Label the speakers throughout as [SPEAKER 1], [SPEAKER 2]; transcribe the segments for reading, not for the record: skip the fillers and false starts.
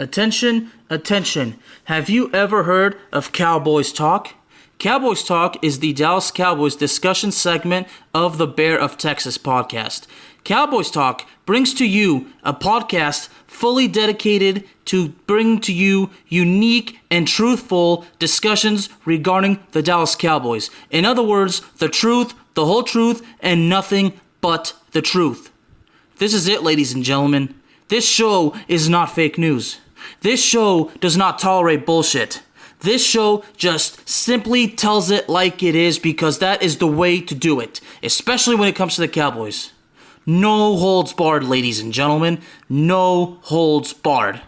[SPEAKER 1] Attention, attention. Have you ever heard of Cowboys Talk? Cowboys Talk is the Dallas Cowboys discussion segment of the Bear of Texas podcast. Cowboys Talk brings to you a podcast fully dedicated to bring to you unique and truthful discussions regarding the Dallas Cowboys. In other words, the truth, the whole truth, and nothing but the truth. This is it, ladies and gentlemen. This show is not fake news. This show does not tolerate bullshit. This show just simply tells it like it is because that is the way to do it, especially when it comes to the Cowboys. No holds barred, ladies and gentlemen. No holds barred.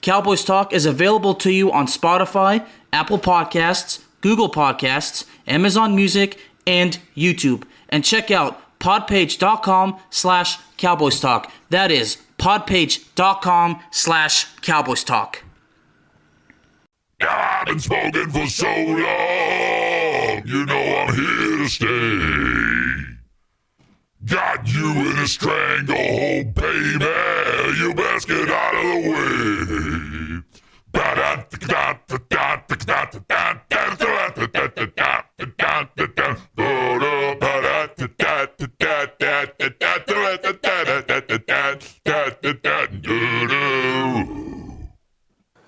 [SPEAKER 1] Cowboys Talk is available to you on Spotify, Apple Podcasts, Google Podcasts, Amazon Music, and YouTube. And check out podpage.com/Cowboys Talk. That is podpage.com/Cowboys Talk.
[SPEAKER 2] I've been smoking for so long, you know I'm here to stay. Got you in a stranglehold, baby, you best get out of the way.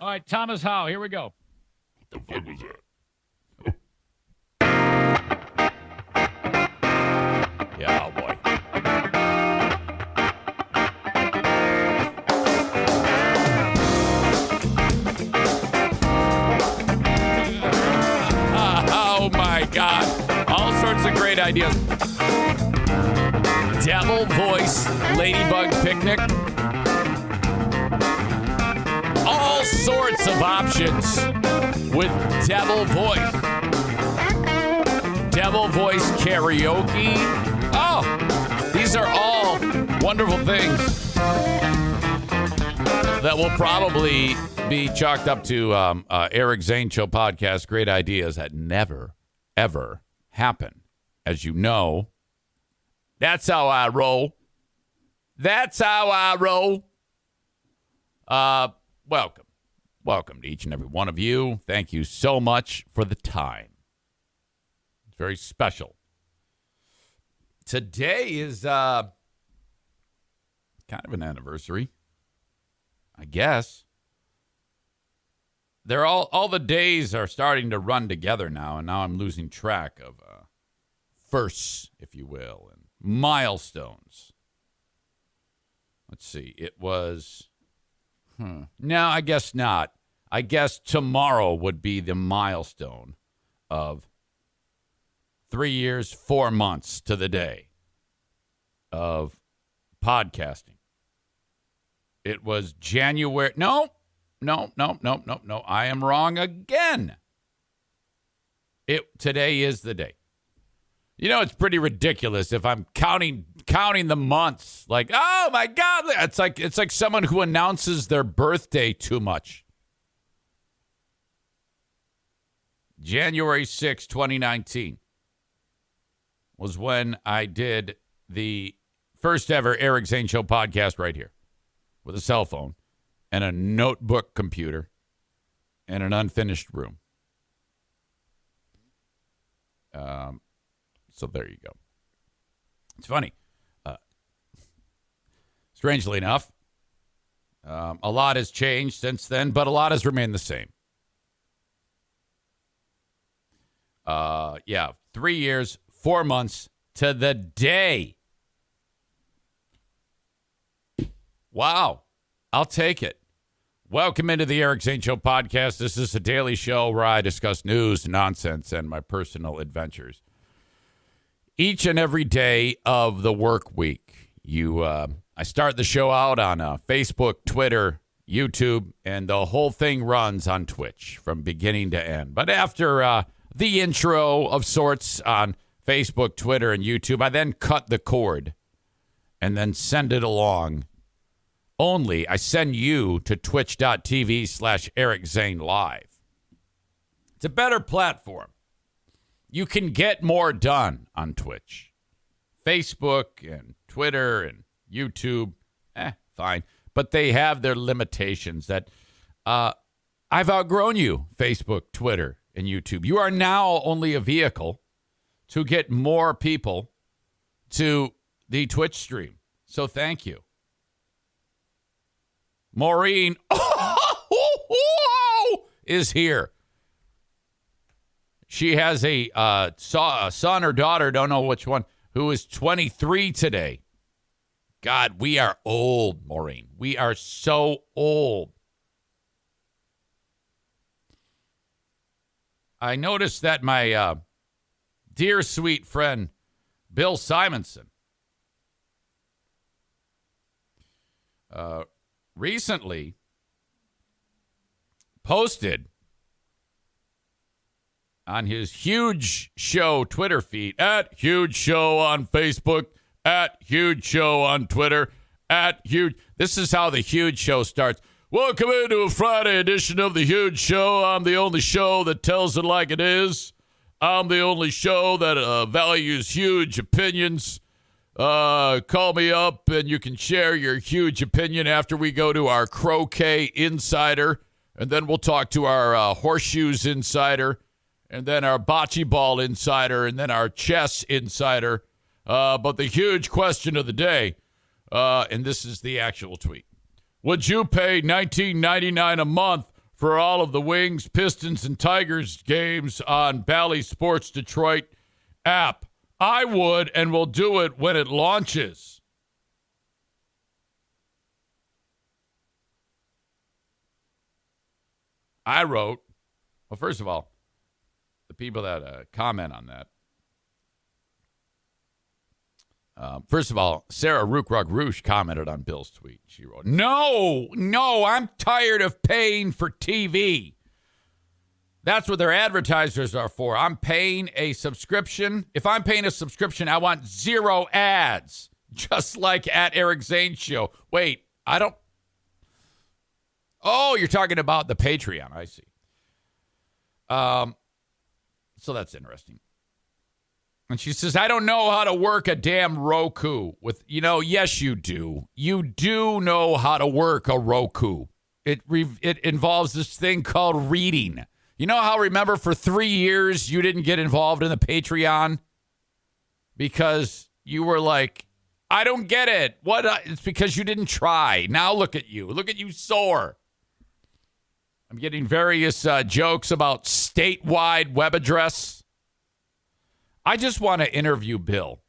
[SPEAKER 3] All right, Thomas Howe, here we go.
[SPEAKER 2] What the fuck was that?
[SPEAKER 3] Yeah, oh boy. Oh my God. All sorts of great ideas. Devil voice, ladybug picnic. All sorts of options with devil voice. Devil voice karaoke. Oh, these are all wonderful things that will probably be chalked up to Eric Zane Show Podcast. Great ideas that never, ever happen. As you know, that's how I roll. That's how I roll. Welcome. Welcome to each and every one of you. Thank you so much for the time. It's very special. Today is kind of an anniversary, I guess. They're all the days are starting to run together now, and now I'm losing track of firsts, if you will, and milestones. Let's see. It was... No, I guess not. I guess tomorrow would be the milestone of 3 years, 4 months to the day of podcasting. It was January. No. I am wrong again. Today is the day. You know, it's pretty ridiculous if I'm counting the months. Like, oh my God, it's like someone who announces their birthday too much. January 6, 2019 was when I did the first ever Eric Zane Show podcast right here with a cell phone and a notebook computer and an unfinished room. So there you go. It's funny. Strangely enough, a lot has changed since then, but a lot has remained the same. 3 years, 4 months to the day. Wow. I'll take it. Welcome into the Eric Zane Show Podcast. This is a daily show where I discuss news, nonsense, and my personal adventures. Each and every day of the work week, I start the show out on Facebook, Twitter, YouTube, and the whole thing runs on Twitch from beginning to end. But after the intro of sorts on Facebook, Twitter, and YouTube, I then cut the cord and then send it along. I send you to twitch.tv/Eric Zane Live. It's a better platform. You can get more done on Twitch. Facebook and Twitter and YouTube, fine. But they have their limitations that I've outgrown you, Facebook, Twitter, and YouTube. You are now only a vehicle to get more people to the Twitch stream. So thank you. Maureen is here. She has a son or daughter, don't know which one, who is 23 today. God, we are old, Maureen. We are so old. I noticed that my dear, sweet friend, Bill Simonson, recently posted on his Huge Show Twitter feed, at Huge Show on Facebook, at Huge Show on Twitter, at Huge. This is how the Huge Show starts. Welcome into a Friday edition of the Huge Show. I'm the only show that tells it like it is. I'm the only show that values huge opinions. Call me up and you can share your huge opinion after we go to our croquet insider. And then we'll talk to our horseshoes insider. And then our bocce ball insider. And then our chess insider. But the huge question of the day, and this is the actual tweet. Would you pay $19.99 a month for all of the Wings, Pistons, and Tigers games on Bally Sports Detroit app? I would, and will do it when it launches. I wrote, well, first of all, the people that comment on that. First of all, Sarah Rook-Rug-Roosh commented on Bill's tweet. She wrote, No, I'm tired of paying for TV. That's what their advertisers are for. I'm paying a subscription. If I'm paying a subscription, I want 0 ads, just like at Eric Zane Show. Wait, I don't. Oh, you're talking about the Patreon. I see. So that's interesting. And she says, I don't know how to work a damn Roku. Yes, you do. You do know how to work a Roku. It involves this thing called reading. You know how, remember, for 3 years you didn't get involved in the Patreon? Because you were like, I don't get it. What? It's because you didn't try. Now look at you. Look at you sore. I'm getting various jokes about statewide web address. I just want to interview Bill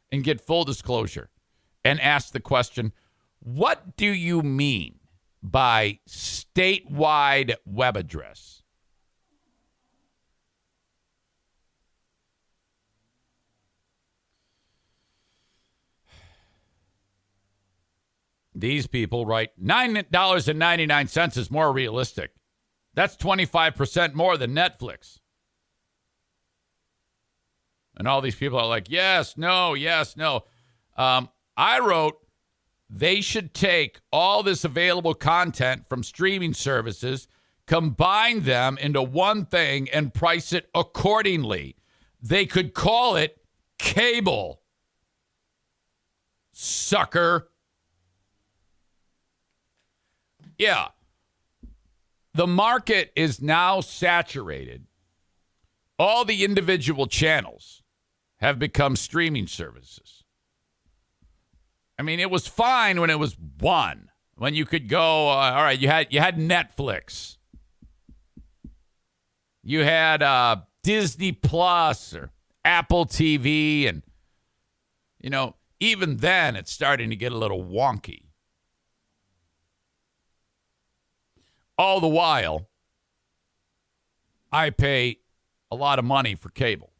[SPEAKER 3] and get full disclosure and ask the question, what do you mean by statewide web address? These people write $9.99 is more realistic. That's 25% more than Netflix. And all these people are like, yes, no. I wrote, they should take all this available content from streaming services, combine them into one thing, and price it accordingly. They could call it cable. Sucker. Yeah. The market is now saturated. All the individual channels have become streaming services. I mean, it was fine when it was one. When you could go, all right, you had Netflix. You had Disney Plus or Apple TV. And, even then it's starting to get a little wonky. All the while, I pay a lot of money for cable.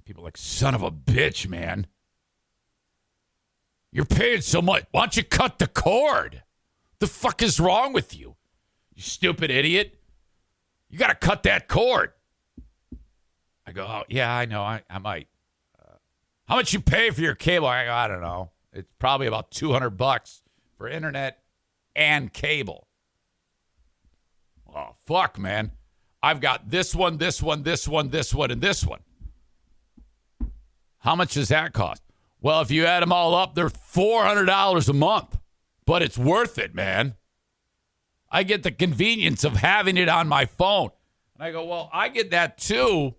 [SPEAKER 3] People are like, son of a bitch, man. You're paying so much. Why don't you cut the cord? The fuck is wrong with you? You stupid idiot. You got to cut that cord. I go, oh, yeah, I know. I might. How much you pay for your cable? I go, I don't know. It's probably about $200 for internet and cable. Oh, fuck, man. I've got this one, and this one. How much does that cost? Well, if you add them all up, they're $400 a month. But it's worth it, man. I get the convenience of having it on my phone. And I go, well, I get that too.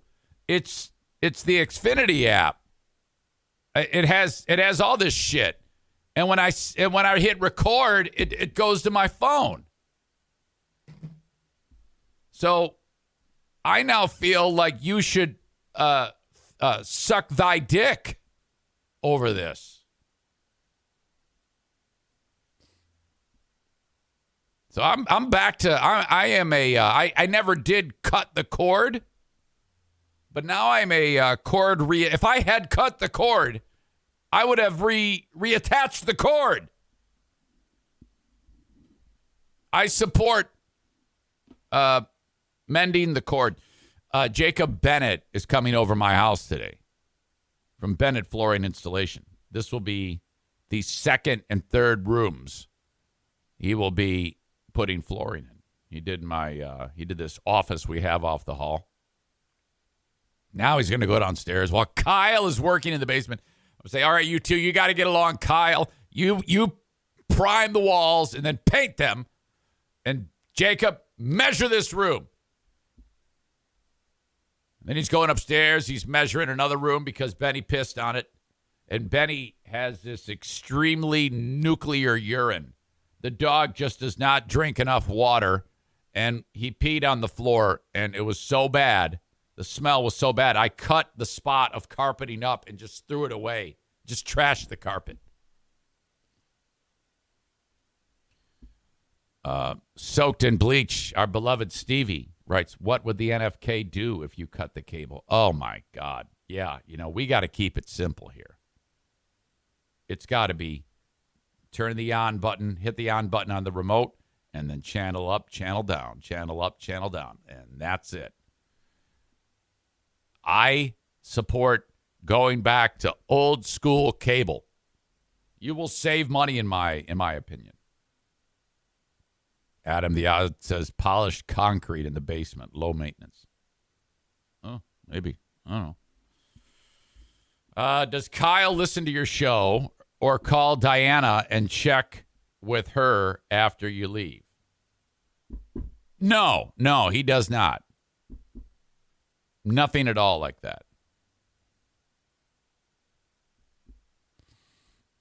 [SPEAKER 3] It's the Xfinity app. It has all this shit. And when I hit record, it goes to my phone. So I now feel like you should suck thy dick over this. So I'm back to I never did cut the cord, but now I'm a cord if I had cut the cord, I would have reattached the cord. I support mending the cord. Jacob Bennett is coming over my house today from Bennett Flooring Installation. This will be the second and third rooms. He will be putting flooring in. He did this office we have off the hall. Now he's going to go downstairs while Kyle is working in the basement. I'll say, all right, you two, you got to get along. Kyle, you prime the walls and then paint them. And Jacob, measure this room. Then he's going upstairs. He's measuring another room because Benny pissed on it. And Benny has this extremely nuclear urine. The dog just does not drink enough water. And he peed on the floor, and it was so bad. The smell was so bad. I cut the spot of carpeting up and just threw it away. Just trashed the carpet. Soaked in bleach, our beloved Stevie writes, what would the NFK do if you cut the cable? Oh, my God. Yeah, we got to keep it simple here. It's got to be turn the on button, hit the on button on the remote, and then channel up, channel down, channel up, channel down, and that's it. I support going back to old school cable. You will save money in my opinion. Adam the Odd says polished concrete in the basement, low maintenance. Oh, maybe. I don't know. Does Kyle listen to your show or call Diana and check with her after you leave? No, he does not. Nothing at all like that.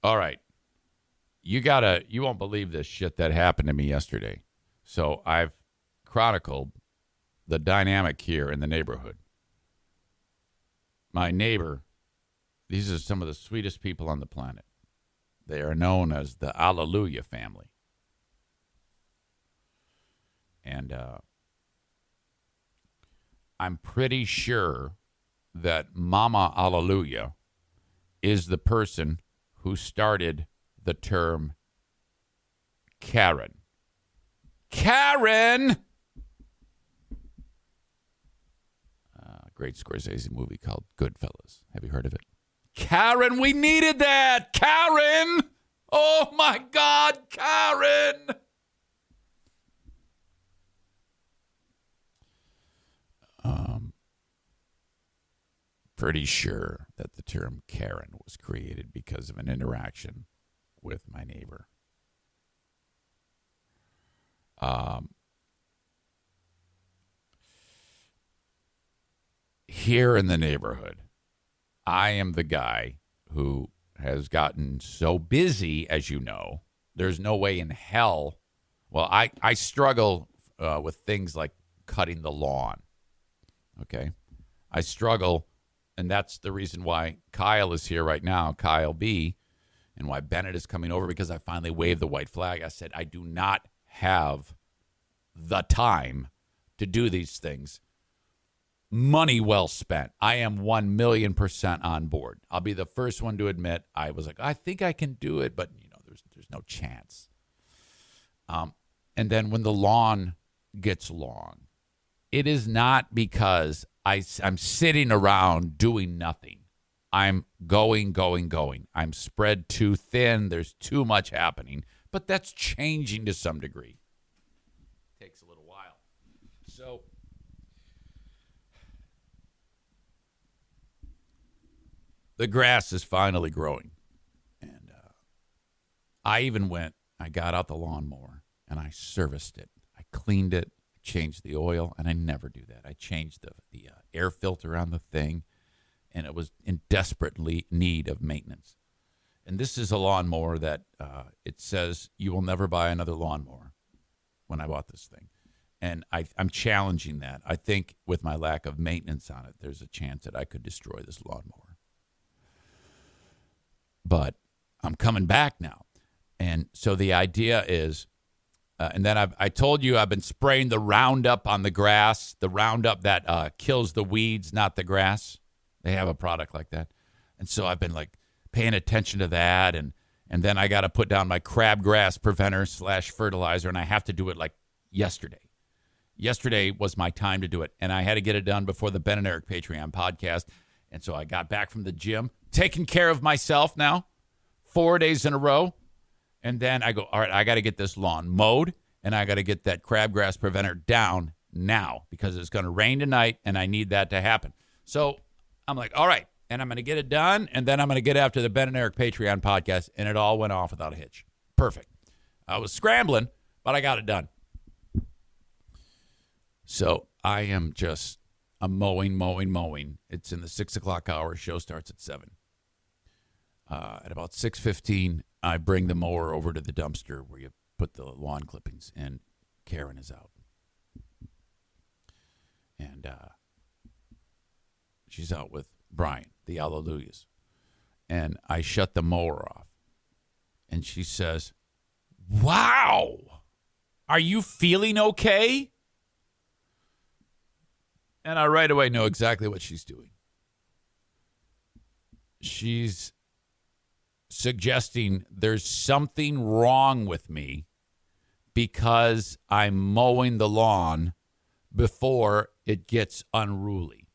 [SPEAKER 3] All right. You won't believe this shit that happened to me yesterday. So I've chronicled the dynamic here in the neighborhood. My neighbor, these are some of the sweetest people on the planet. They are known as the Alleluia family. And I'm pretty sure that Mama Alleluia is the person who started the term Karen. Karen! Great Scorsese movie called Goodfellas. Have you heard of it? Karen, we needed that! Karen! Oh, my God, Karen! Pretty sure that the term Karen was created because of an interaction with my neighbor. Here in the neighborhood, I am the guy who has gotten so busy, as you know, there's no way in hell. Well, I struggle with things like cutting the lawn. Okay? I struggle, and that's the reason why Kyle is here right now, Kyle B., and why Bennett is coming over, because I finally waved the white flag. I said, I do not have the time to do these things. Money well spent. I am 1,000,000% on board. I'll be the first one to admit I was like, I think I can do it, but there's no chance. And then when the lawn gets long, it is not because I'm sitting around doing nothing. I'm going. I'm spread too thin. There's too much happening. But that's changing to some degree. Takes a little while. So the grass is finally growing. And I got out the lawnmower and I serviced it. cleaned it, changed the oil, and I never do that. I changed the air filter on the thing, and it was in desperate need of maintenance. And this is a lawnmower that it says you will never buy another lawnmower when I bought this thing. And I'm challenging that. I think with my lack of maintenance on it, there's a chance that I could destroy this lawnmower. But I'm coming back now. And so the idea is, and then I told you I've been spraying the Roundup on the grass, the Roundup that kills the weeds, not the grass. They have a product like that. And so I've been like paying attention to that. And then I got to put down my crabgrass preventer / fertilizer, and I have to do it like yesterday. Yesterday was my time to do it, and I had to get it done before the Ben and Eric Patreon podcast. And so I got back from the gym, taking care of myself now, 4 days in a row. And then I go, all right, I got to get this lawn mowed, and I got to get that crabgrass preventer down now because it's going to rain tonight, and I need that to happen. So I'm like, all right, and I'm going to get it done, and then I'm going to get after the Ben and Eric Patreon podcast, and it all went off without a hitch. Perfect. I was scrambling, but I got it done. So I am I'm mowing. It's in the 6 o'clock hour. Show starts at 7. At about 6:15, I bring the mower over to the dumpster where you put the lawn clippings, and Karen is out. And she's out with Brian, the Hallelujahs. And I shut the mower off. And she says, "Wow, are you feeling okay?" And I right away know exactly what she's doing. She's suggesting there's something wrong with me because I'm mowing the lawn before it gets unruly.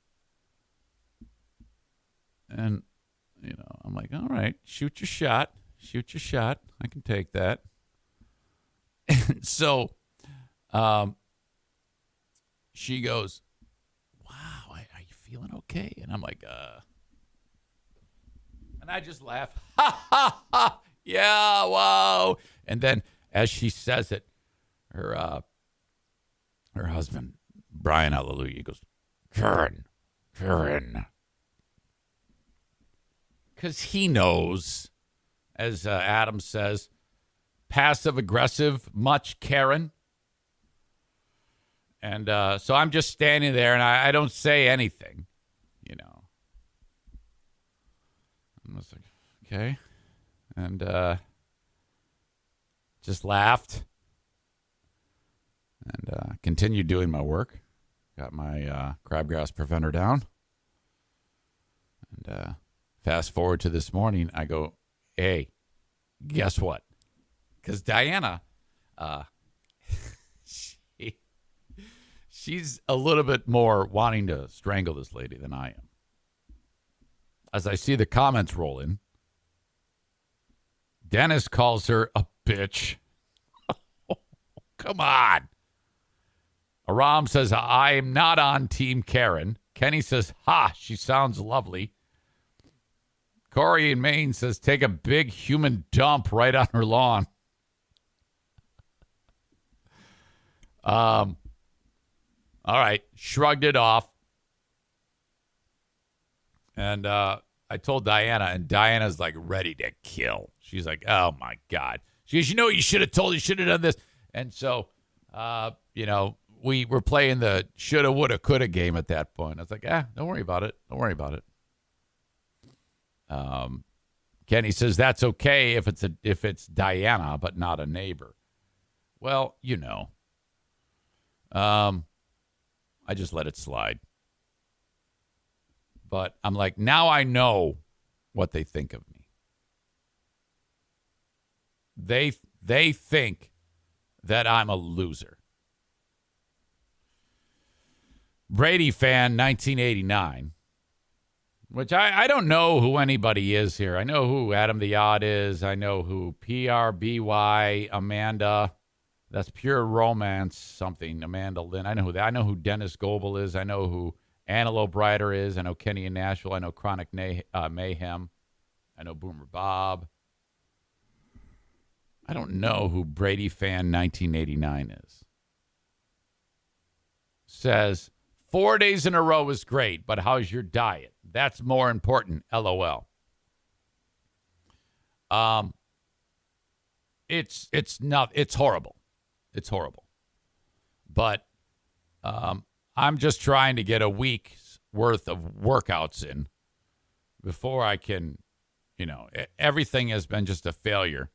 [SPEAKER 3] And, I'm like, all right, shoot your shot. I can take that. And so she goes, "Wow, are you feeling okay?" And I'm like, and I just laugh. Ha, ha, ha. Yeah, wow. And then as she says it, her husband, Brian Hallelujah, goes, Karen. Because he knows, as Adam says, passive-aggressive, much Karen. And so I'm just standing there, and I don't say anything, I was like, okay. And just laughed and continued doing my work. Got my crabgrass preventer down. And fast forward to this morning, I go, hey, guess what? Because Diana, she's a little bit more wanting to strangle this lady than I am. As I see the comments roll in, Dennis calls her a bitch. Come on. Aram says, I am not on Team Karen. Kenny says, ha, she sounds lovely. Corey in Maine says, take a big human dump right on her lawn. All right. Shrugged it off. And I told Diana, and Diana's like ready to kill. She's like, oh, my God. She goes, you should have told, you should have done this. And so, we were playing the shoulda, woulda, coulda game at that point. I was like, don't worry about it. Don't worry about it. Kenny says that's okay if it's Diana, but not a neighbor. Well, I just let it slide. But I'm like, now I know what they think of me. They think that I'm a loser. Brady fan 1989, which I don't know who anybody is here. I know who Adam the Odd is. I know who PRBY Amanda. That's Pure Romance something. Amanda Lynn. I know who that. I know who Dennis Goebel is. I know who Antelope Rider is. I know Kenny in Nashville. I know Chronic Mayhem. I know Boomer Bob. I don't know who Brady fan 1989 is. says, 4 days in a row is great, but how's your diet? That's more important, LOL. It's horrible. It's horrible. But I'm just trying to get a week's worth of workouts in before I can, everything has been just a failure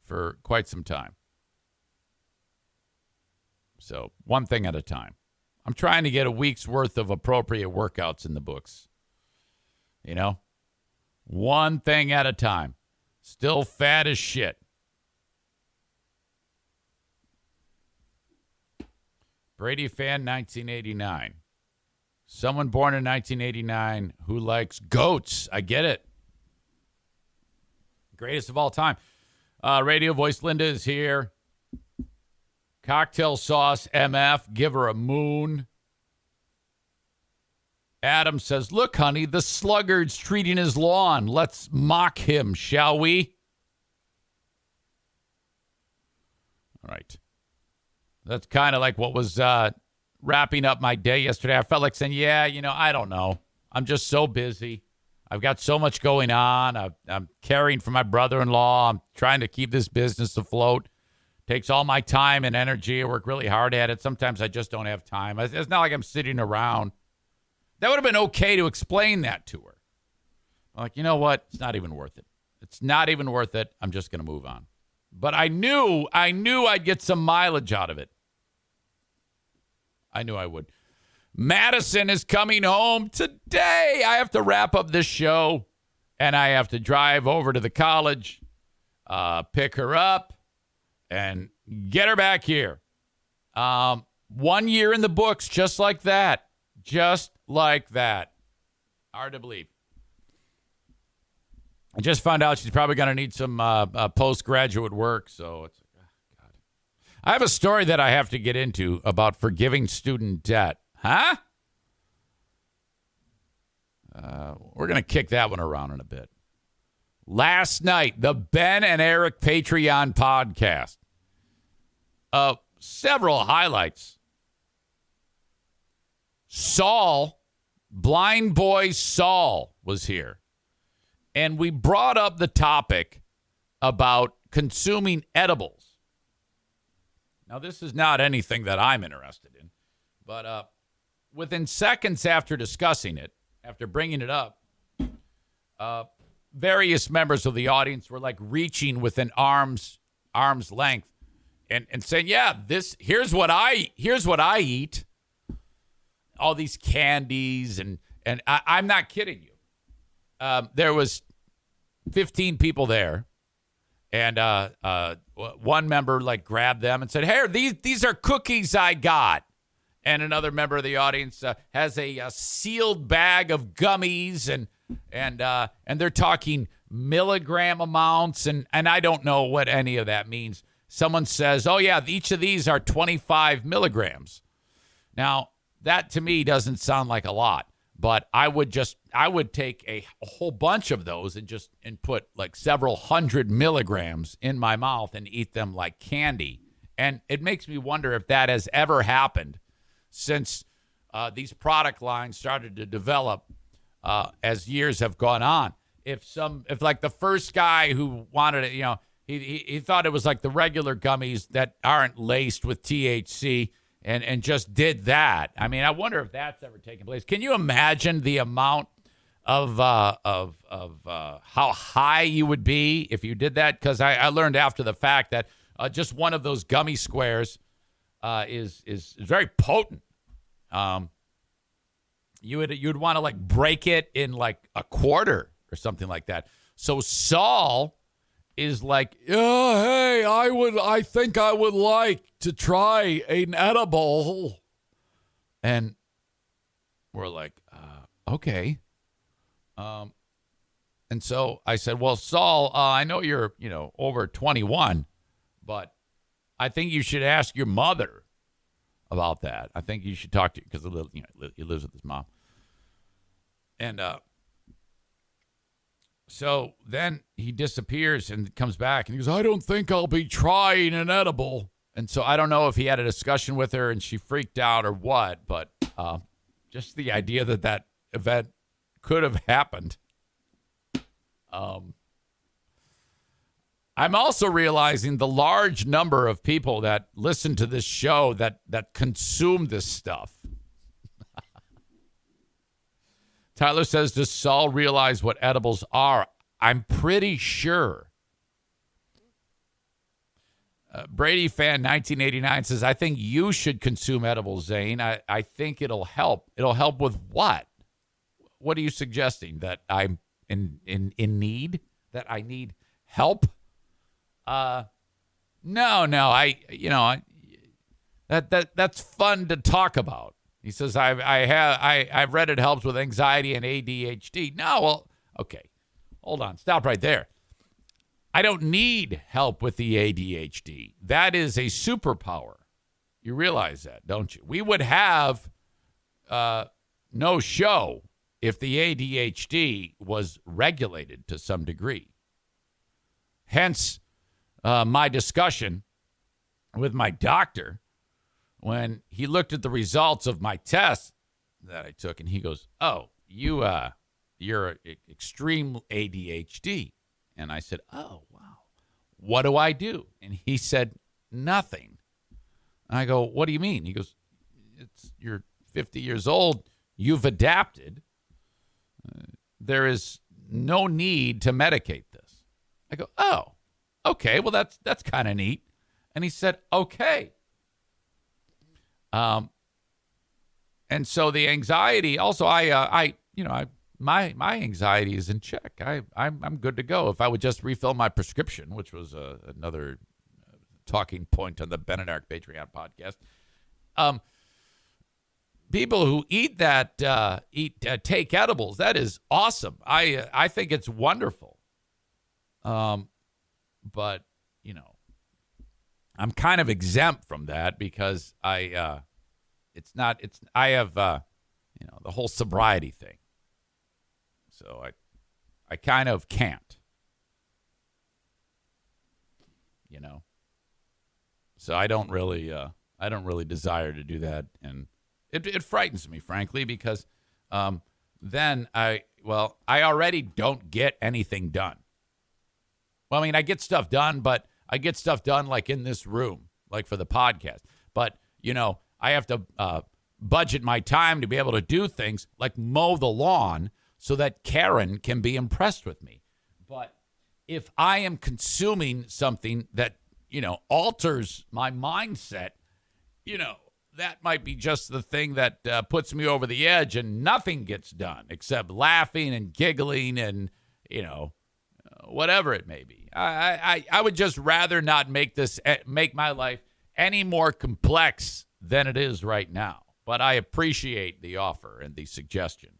[SPEAKER 3] for quite some time. So one thing at a time. I'm trying to get a week's worth of appropriate workouts in the books. One thing at a time. Still fat as shit. Brady fan 1989. Someone born in 1989 who likes goats. I get it. Greatest of all time. Radio voice Linda is here. Cocktail sauce MF. Give her a moon. Adam says, look, honey, the sluggard's treating his lawn. Let's mock him, shall we? All right. That's kind of like what was wrapping up my day yesterday. I felt like saying, I don't know. I'm just so busy. I've got so much going on. I'm caring for my brother-in-law. I'm trying to keep this business afloat. Takes all my time and energy. I work really hard at it. Sometimes I just don't have time. It's not like I'm sitting around. That would have been okay to explain that to her. I'm like, you know what? It's not even worth it. It's not even worth it. I'm just going to move on. But I knew I'd get some mileage out of it. I knew I would. Madison is coming home today. I have to wrap up this show, and I have to drive over to the college, pick her up, and get her back here. 1 year in the books, just like that. Just like that. Hard to believe. I just found out she's probably going to need some postgraduate work, so it's God. I have a story that I have to get into about forgiving student debt. Huh? We're going to kick that one around in a bit. Last night, the Ben and Eric Patreon podcast. Several highlights. Saul, blind boy Saul, was here. And we brought up the topic about consuming edibles. Now, this is not anything that I'm interested in. But within seconds after discussing it, after bringing it up, various members of the audience were like reaching within arm's length and saying, yeah, here's what I eat. All these candies, and I'm not kidding you. There was 15 people there, and one member like grabbed them and said, "Hey, these are cookies I got." And another member of the audience has a sealed bag of gummies, and they're talking milligram amounts, and I don't know what any of that means. Someone says, "Oh yeah, each of these are 25 milligrams." Now, that to me doesn't sound like a lot, but I would take a whole bunch of those and put like several hundred milligrams in my mouth and eat them like candy. And it makes me wonder if that has ever happened since these product lines started to develop as years have gone on. If like the first guy who wanted it, he thought it was like the regular gummies that aren't laced with THC. And just did that. I mean, I wonder if that's ever taken place. Can you imagine the amount of how high you would be if you did that? Because I learned after the fact that just one of those gummy squares is very potent. You'd want to like break it in like a quarter or something like that. So Saul is like, yeah, hey, I think I would like to try an edible. And we're like, okay. And so I said, well, Saul, I know you're, over 21, but I think you should ask your mother about that. I think you should talk to, because he lives with his mom. And, so then he disappears and comes back and he goes, I don't think I'll be trying an edible. And so I don't know if he had a discussion with her and she freaked out or what, but just the idea that that event could have happened. I'm also realizing the large number of people that listen to this show that consume this stuff. Tyler says, does Saul realize what edibles are? I'm pretty sure. Brady fan 1989 says, I think you should consume edibles, Zane. I think it'll help. It'll help with what? What are you suggesting? That I'm in need? That I need help? No. That's fun to talk about. He says, I've read it helps with anxiety and ADHD. No, well, okay. Hold on. Stop right there. I don't need help with the ADHD. That is a superpower. You realize that, don't you? We would have no show if the ADHD was regulated to some degree. Hence, my discussion with my doctor when he looked at the results of my test that I took, and he goes, "Oh, you're extreme ADHD." And I said, "Oh, wow. What do I do?" And he said, "Nothing." And I go, "What do you mean?" He goes, "You're 50 years old. You've adapted. There is no need to medicate this." I go, "Oh, okay. Well, that's kind of neat." And he said, "Okay." And so the anxiety also, my anxiety is in check. I'm good to go. If I would just refill my prescription, which was another talking point on the Ben and Eric Patreon podcast. People who eat that, take edibles, that is awesome. I think it's wonderful. But I'm kind of exempt from that because I have the whole sobriety thing. So I kind of can't, so I don't really desire to do that. And it frightens me, frankly, because then I already don't get anything done. Well, I mean, I get stuff done, but I get stuff done like in this room, like for the podcast. But, I have to budget my time to be able to do things like mow the lawn so that Karen can be impressed with me. But if I am consuming something that, alters my mindset, that might be just the thing that puts me over the edge and nothing gets done except laughing and giggling and, whatever it may be. I would just rather not make my life any more complex than it is right now. But I appreciate the offer and the suggestion.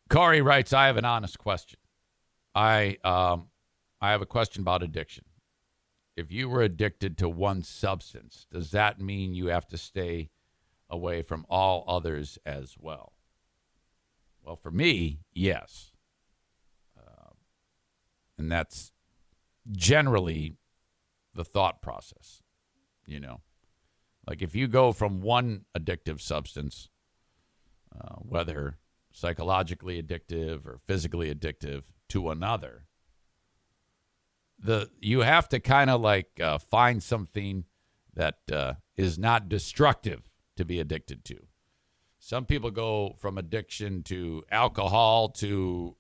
[SPEAKER 3] Corey writes, I have an honest question. I have a question about addiction. If you were addicted to one substance, does that mean you have to stay away from all others as well? Well, for me, yes. And that's generally the thought process, Like if you go from one addictive substance, whether psychologically addictive or physically addictive, to another, you have to kind of find something that is not destructive to be addicted to. Some people go from addiction to alcohol to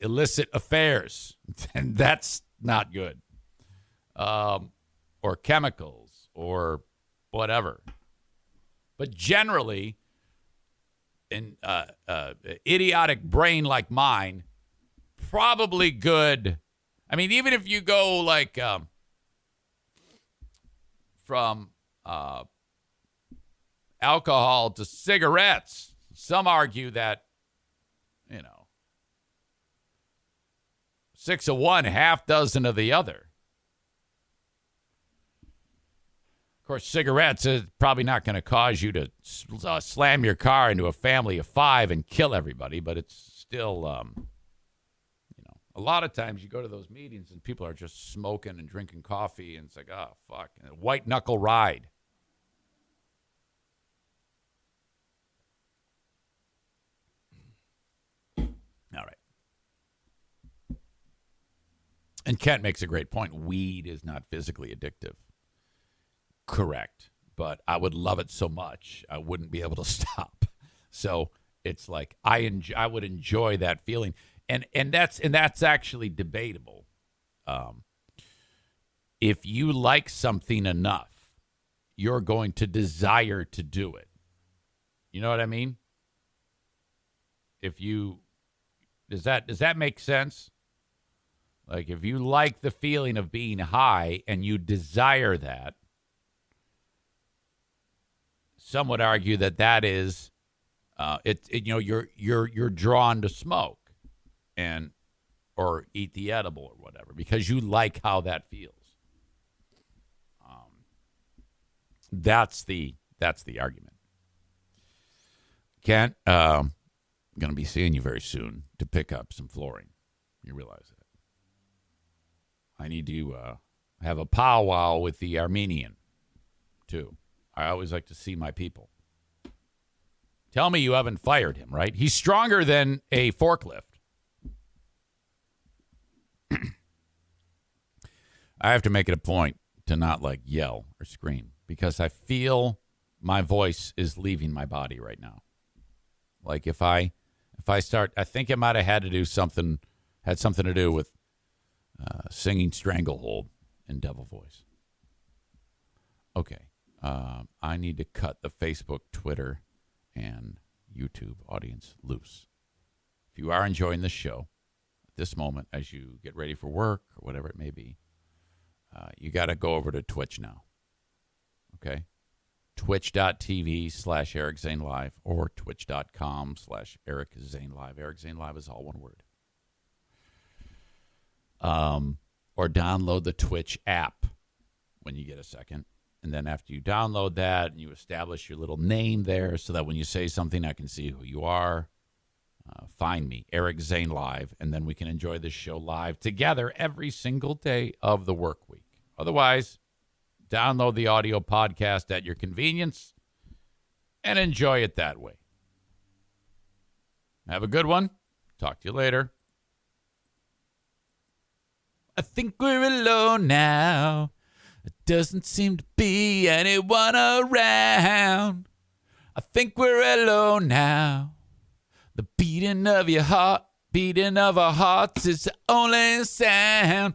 [SPEAKER 3] illicit affairs, and that's not good. Or chemicals or whatever. But generally, an idiotic brain like mine, probably good. I mean, even if you go from alcohol to cigarettes, some argue that, 6 of one, half dozen of the other. Of course, cigarettes is probably not going to cause you to slam your car into a family of 5 and kill everybody, but it's still, A lot of times you go to those meetings and people are just smoking and drinking coffee, and it's like, oh, fuck. And a white knuckle ride. All right. And Kent makes a great point. Weed is not physically addictive. Correct. But I would love it so much, I wouldn't be able to stop. So it's like I would enjoy that feeling. And that's actually debatable. If you like something enough, you're going to desire to do it. You know what I mean? Does that make sense? Like if you like the feeling of being high and you desire that, some would argue that is, you're drawn to smoke. Or eat the edible or whatever, because you like how that feels. That's the argument. Kent, I'm going to be seeing you very soon to pick up some flooring. You realize that. I need to have a powwow with the Armenian, too. I always like to see my people. Tell me you haven't fired him, right? He's stronger than a forklift. I have to make it a point to not like yell or scream because I feel my voice is leaving my body right now. Like if I start, I think it might have had something to do with singing Stranglehold in Devil Voice. Okay. I need to cut the Facebook, Twitter, and YouTube audience loose. If you are enjoying the show at this moment as you get ready for work or whatever it may be, you got to go over to Twitch now. Okay? Twitch.tv/Eric Zane Live or Twitch.com/Eric Zane Live. Eric Zane Live is all one word. Or download the Twitch app when you get a second. And then after you download that and you establish your little name there so that when you say something, I can see who you are. Find me, Eric Zane Live, and then we can enjoy this show live together every single day of the work week. Otherwise, download the audio podcast at your convenience and enjoy it that way. Have a good one. Talk to you later. I think we're alone now. It doesn't seem to be anyone around. I think we're alone now. The beating of your heart, beating of our hearts is the only sound.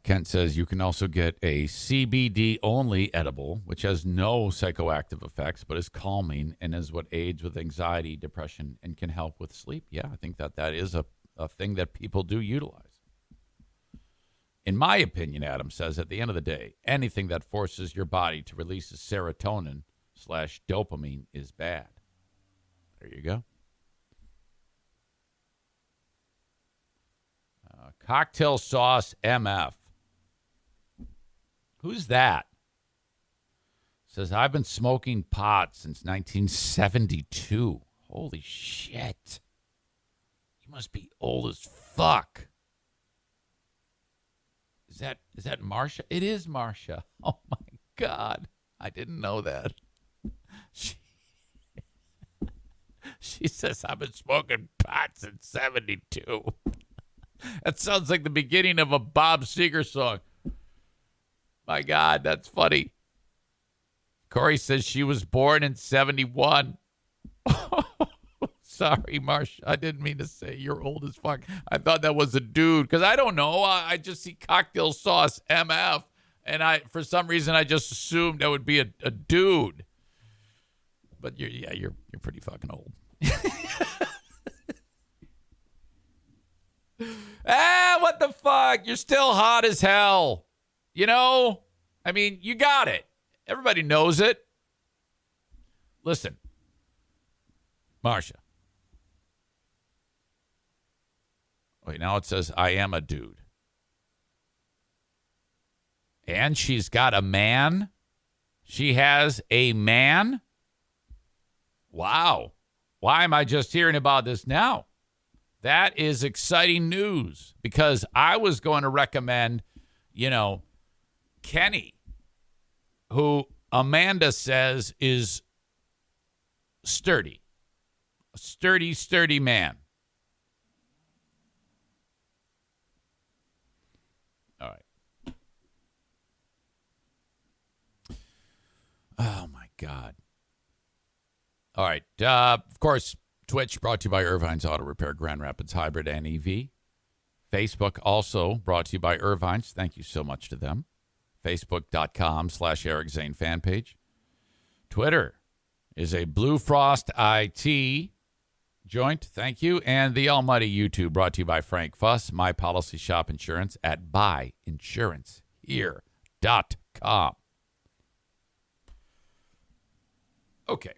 [SPEAKER 3] Kent says you can also get a CBD-only edible, which has no psychoactive effects, but is calming and is what aids with anxiety, depression, and can help with sleep. Yeah, I think that is a thing that people do utilize. In my opinion, Adam says, at the end of the day, anything that forces your body to release serotonin/dopamine is bad. There you go. Cocktail Sauce MF. Who's that? Says, I've been smoking pot since 1972. Holy shit. You must be old as fuck. Is that Marsha? It is Marsha. Oh, my God. I didn't know that. She says, I've been smoking pot since 72. That sounds like the beginning of a Bob Seger song. My God, that's funny. Corey says she was born in 71. Sorry, Marsh. I didn't mean to say you're old as fuck. I thought that was a dude because I don't know. I just see Cocktail Sauce MF, and for some reason I just assumed that would be a dude. But you're pretty fucking old. What the fuck? You're still hot as hell. You know? I mean, you got it. Everybody knows it. Listen. Marsha. Wait, now it says, I am a dude. And she's got a man? She has a man. Wow. Why am I just hearing about this now? That is exciting news because I was going to recommend, Kenny, who Amanda says is sturdy. A sturdy man. All right. Oh, my God. All right. Of course, Twitch brought to you by Irvine's Auto Repair, Grand Rapids Hybrid and EV. Facebook also brought to you by Irvine's. Thank you so much to them. Facebook.com/Eric Zane fan page. Twitter is a Blue Frost IT joint. Thank you. And the almighty YouTube brought to you by Frank Fuss, My Policy Shop Insurance at buyinsurancehere.com. Okay.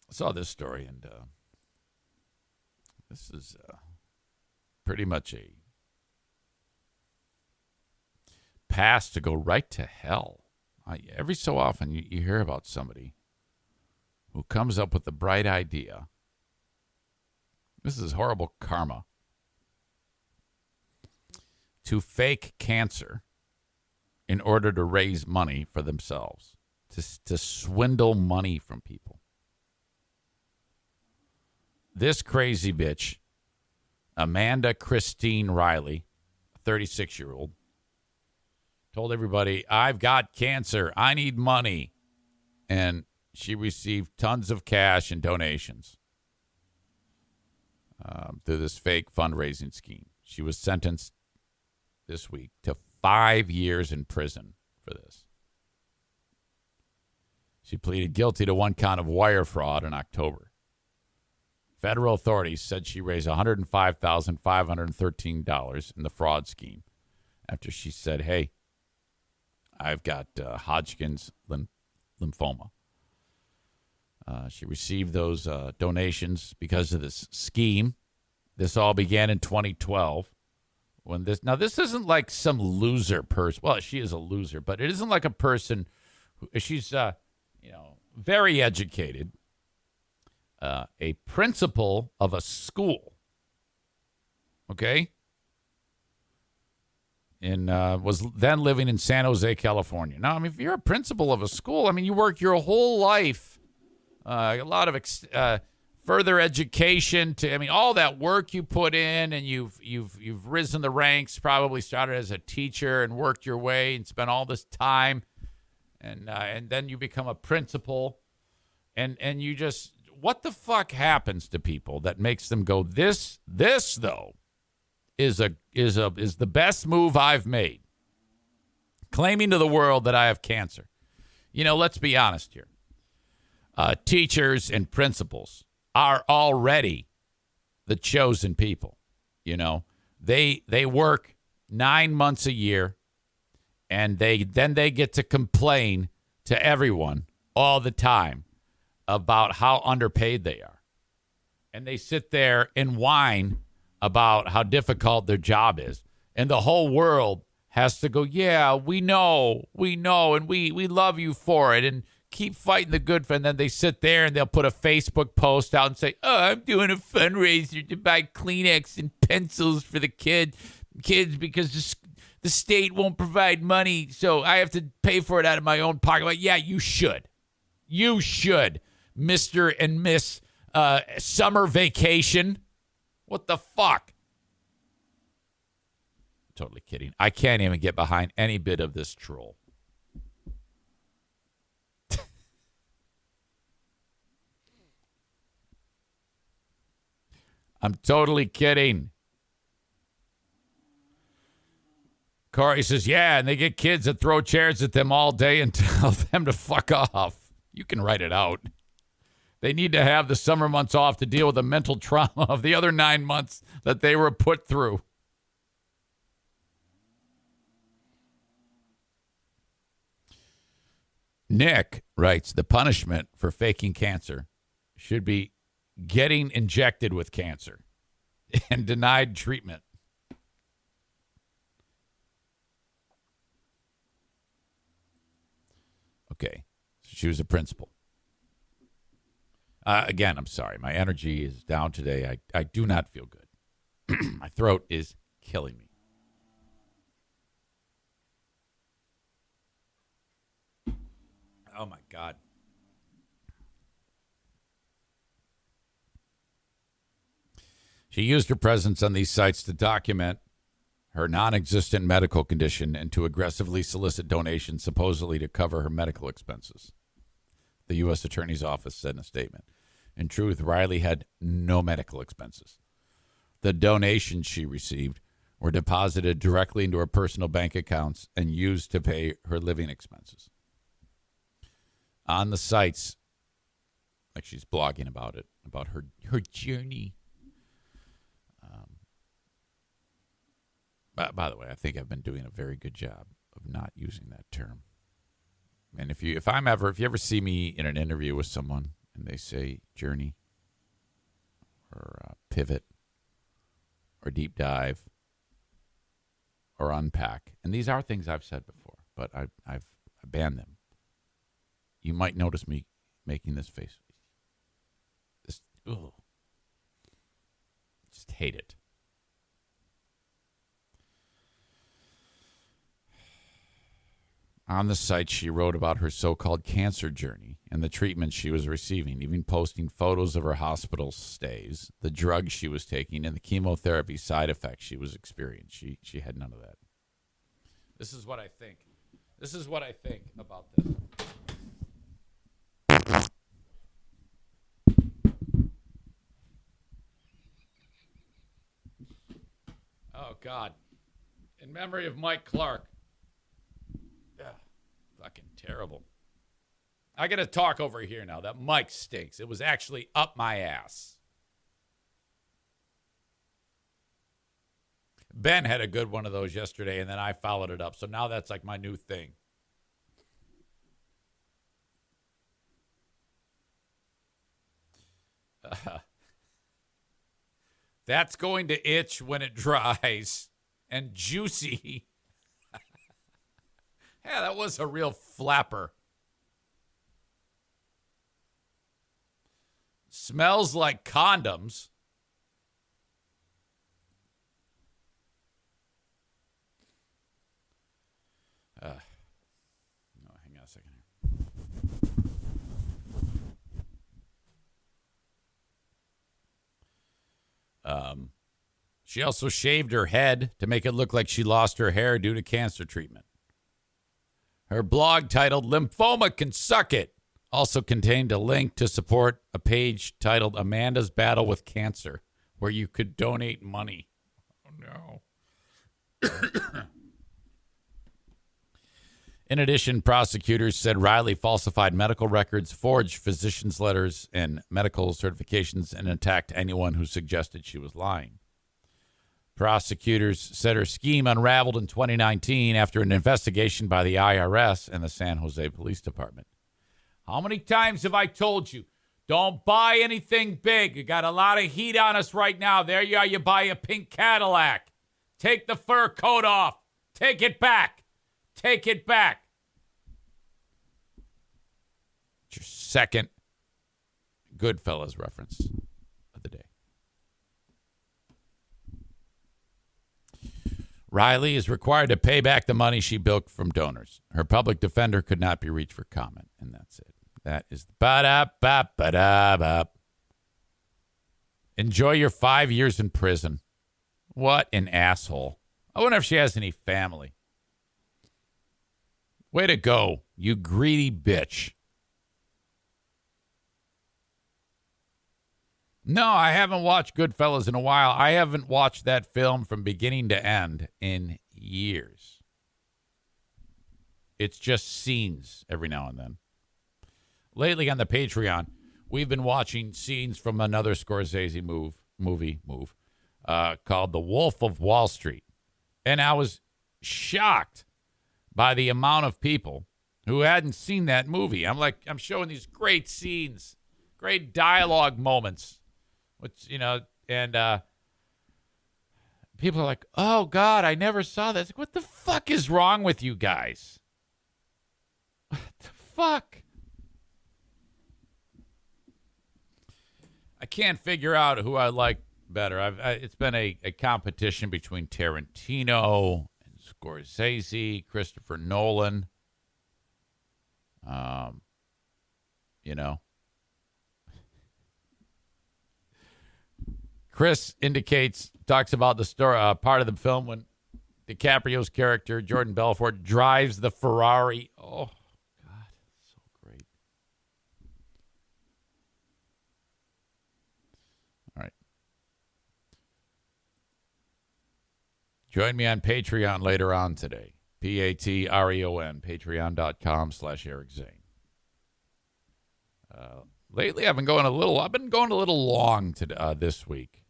[SPEAKER 3] I saw this story, and this is pretty much a pass to go right to hell. Every so often, you hear about somebody who comes up with the bright idea. This is horrible karma. To fake cancer in order to raise money for themselves, to swindle money from people. This crazy bitch, Amanda Christine Riley, a 36-year-old, told everybody, I've got cancer. I need money. And she received tons of cash and donations through this fake fundraising scheme. She was sentenced this week to 5 years in prison for this. She pleaded guilty to one count of wire fraud in October. Federal authorities said she raised $105,513 in the fraud scheme after she said, hey, I've got Hodgkin's lymphoma. She received those donations because of this scheme. This all began in 2012. This isn't like some loser person. Well, she is a loser, but it isn't like a person she's very educated. A principal of a school, okay, and was then living in San Jose, California. Now, if you're a principal of a school, you work your whole life, a lot of further education all that work you put in, and you've risen the ranks, probably started as a teacher and worked your way and spent all this time, and then you become a principal, and you just. What the fuck happens to people that makes them go, this though is the best move I've made? Claiming to the world that I have cancer. Let's be honest here. Teachers and principals are already the chosen people. They work 9 months a year, and they get to complain to everyone all the time about how underpaid they are. And they sit there and whine about how difficult their job is. And the whole world has to go, yeah, we know, and we love you for it, and keep fighting the good fight. And then they sit there and they'll put a Facebook post out and say, oh, I'm doing a fundraiser to buy Kleenex and pencils for the kids because the state won't provide money, so I have to pay for it out of my own pocket. Like, yeah, you should. You should. Mr. and Miss Summer Vacation. What the fuck? Totally kidding. I can't even get behind any bit of this troll. I'm totally kidding. Corey says, yeah, and they get kids that throw chairs at them all day and tell them to fuck off. You can write it out. They need to have the summer months off to deal with the mental trauma of the other 9 months that they were put through. Nick writes, the punishment for faking cancer should be getting injected with cancer and denied treatment. Okay. She was a principal. Again, I'm sorry. My energy is down today. I do not feel good. My throat is killing me. Oh, my God. She used her presence on these sites to document her non-existent medical condition and to aggressively solicit donations supposedly to cover her medical expenses, the U.S. Attorney's Office said in a statement. In truth, Riley had no medical expenses. The donations she received were deposited directly into her personal bank accounts and used to pay her living expenses. On the sites, like she's blogging about it, about her journey. By the way, I think I've been doing a very good job of not using that term. And if you ever see me in an interview with someone and they say journey or pivot or deep dive or unpack, and these are things I've said before, but I've banned them. You might notice me making this face. Just hate it. On the site, she wrote about her so-called cancer journey and the treatment she was receiving, even posting photos of her hospital stays, the drugs she was taking, and the chemotherapy side effects she was experiencing. She had none of that. This is what I think. This is what I think about this. Oh, God. In memory of Mike Clark. Fucking terrible. I got to talk over here now. That mic stinks. It was actually up my ass. Ben had a good one of those yesterday, and then I followed it up. So now that's like my new thing. That's going to itch when it dries. And juicy. Yeah, that was a real flapper. Smells like condoms. No, hang on a second here. She also shaved her head to make it look like she lost her hair due to cancer treatment. Her blog titled Lymphoma Can Suck It also contained a link to support a page titled Amanda's Battle with Cancer, where you could donate money. Oh, no. In addition, prosecutors said Riley falsified medical records, forged physician's letters and medical certifications, and attacked anyone who suggested she was lying. Prosecutors said her scheme unraveled in 2019 after an investigation by the IRS and the San Jose Police Department. How many times have I told you, don't buy anything big? You got a lot of heat on us right now. There you are, you buy a pink Cadillac. Take the fur coat off. Take it back. Take it back. It's your second Goodfellas reference of the day. Riley is required to pay back the money she bilked from donors. Her public defender could not be reached for comment, and that's it. That is ba-da-ba-ba-da-ba. Enjoy your 5 years in prison. What an asshole. I wonder if she has any family. Way to go, you greedy bitch. No, I haven't watched Goodfellas in a while. I haven't watched that film from beginning to end in years. It's just scenes every now and then. Lately on the Patreon, we've been watching scenes from another Scorsese movie called The Wolf of Wall Street. And I was shocked by the amount of people who hadn't seen that movie. I'm showing these great scenes, great dialogue moments. Which, and people are like, oh, God, I never saw this. Like, what the fuck is wrong with you guys? What the fuck? I can't figure out who I like better. It's been a competition between Tarantino and Scorsese, Christopher Nolan. You know. Chris talks about the story, part of the film when DiCaprio's character, Jordan Belfort, drives the Ferrari. Oh, God, so great. All right. Join me on Patreon later on today. Patreon, patreon.com/Eric Zane. Lately, I've been going a little long this week.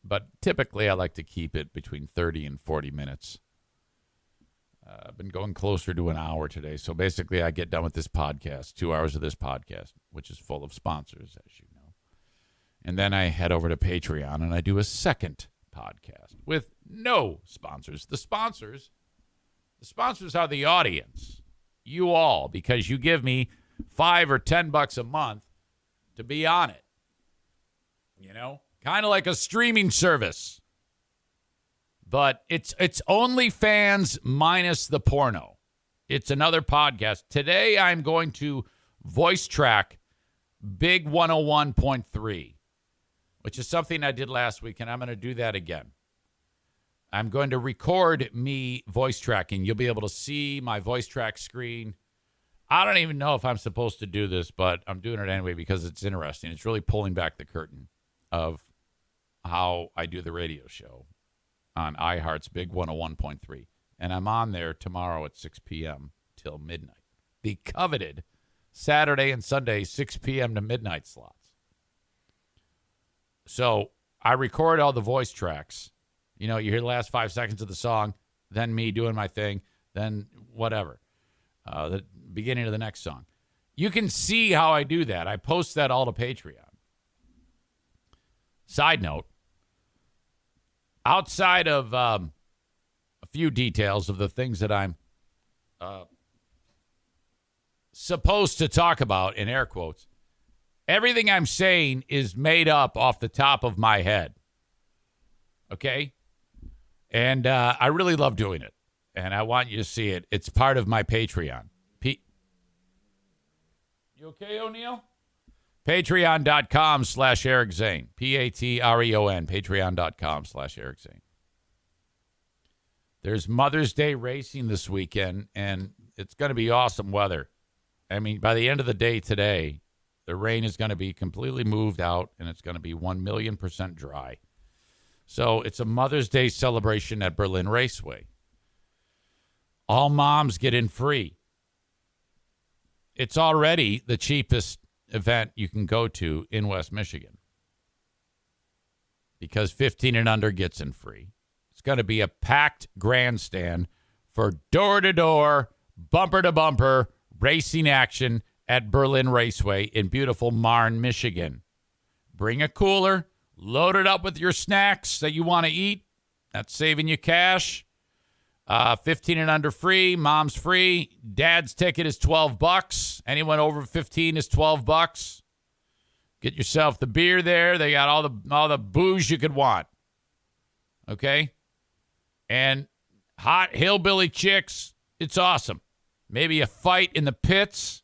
[SPEAKER 3] But typically, I like to keep it between 30 and 40 minutes. I've been going closer to an hour today. So basically, I get done with this podcast, 2 hours of this podcast, which is full of sponsors, as you know. And then I head over to Patreon and I do a second podcast with no sponsors. The sponsors are the audience, you all, because you give me $5 or $10 a month to be on it. You know, kind of like a streaming service. But it's OnlyFans minus the porno. It's another podcast. Today I'm going to voice track Big 101.3, which is something I did last week, and I'm going to do that again. I'm going to record me voice tracking. You'll be able to see my voice track screen. I don't even know if I'm supposed to do this, but I'm doing it anyway because it's interesting. It's really pulling back the curtain of how I do the radio show on iHeart's Big 101.3. And I'm on there tomorrow at 6 p.m. till midnight. The coveted Saturday and Sunday 6 p.m. to midnight slots. So I record all the voice tracks. You know, you hear the last 5 seconds of the song, then me doing my thing, then whatever. The beginning of the next song. You can see how I do that. I post that all to Patreon. Side note, outside of a few details of the things that I'm supposed to talk about, in air quotes, everything I'm saying is made up off the top of my head. Okay? And I really love doing it. And I want you to see it. It's part of my Patreon. You okay, O'Neill? Patreon.com/Eric Zane. Patreon. Patreon.com/Eric Zane. There's Mother's Day racing this weekend, and it's going to be awesome weather. I mean, by the end of the day today, the rain is going to be completely moved out, and it's going to be 1,000,000% dry. So it's a Mother's Day celebration at Berlin Raceway. All moms get in free. It's already the cheapest event you can go to in West Michigan because 15 and under gets in free. It's going to be a packed grandstand for door-to-door, bumper-to-bumper racing action at Berlin Raceway in beautiful Marne, Michigan. Bring a cooler, load it up with your snacks that you want to eat. That's saving you cash. 15 and under free, mom's free. Dad's ticket is $12. Anyone over 15 is $12. Get yourself the beer there. They got all the booze you could want. Okay? And hot hillbilly chicks. It's awesome. Maybe a fight in the pits.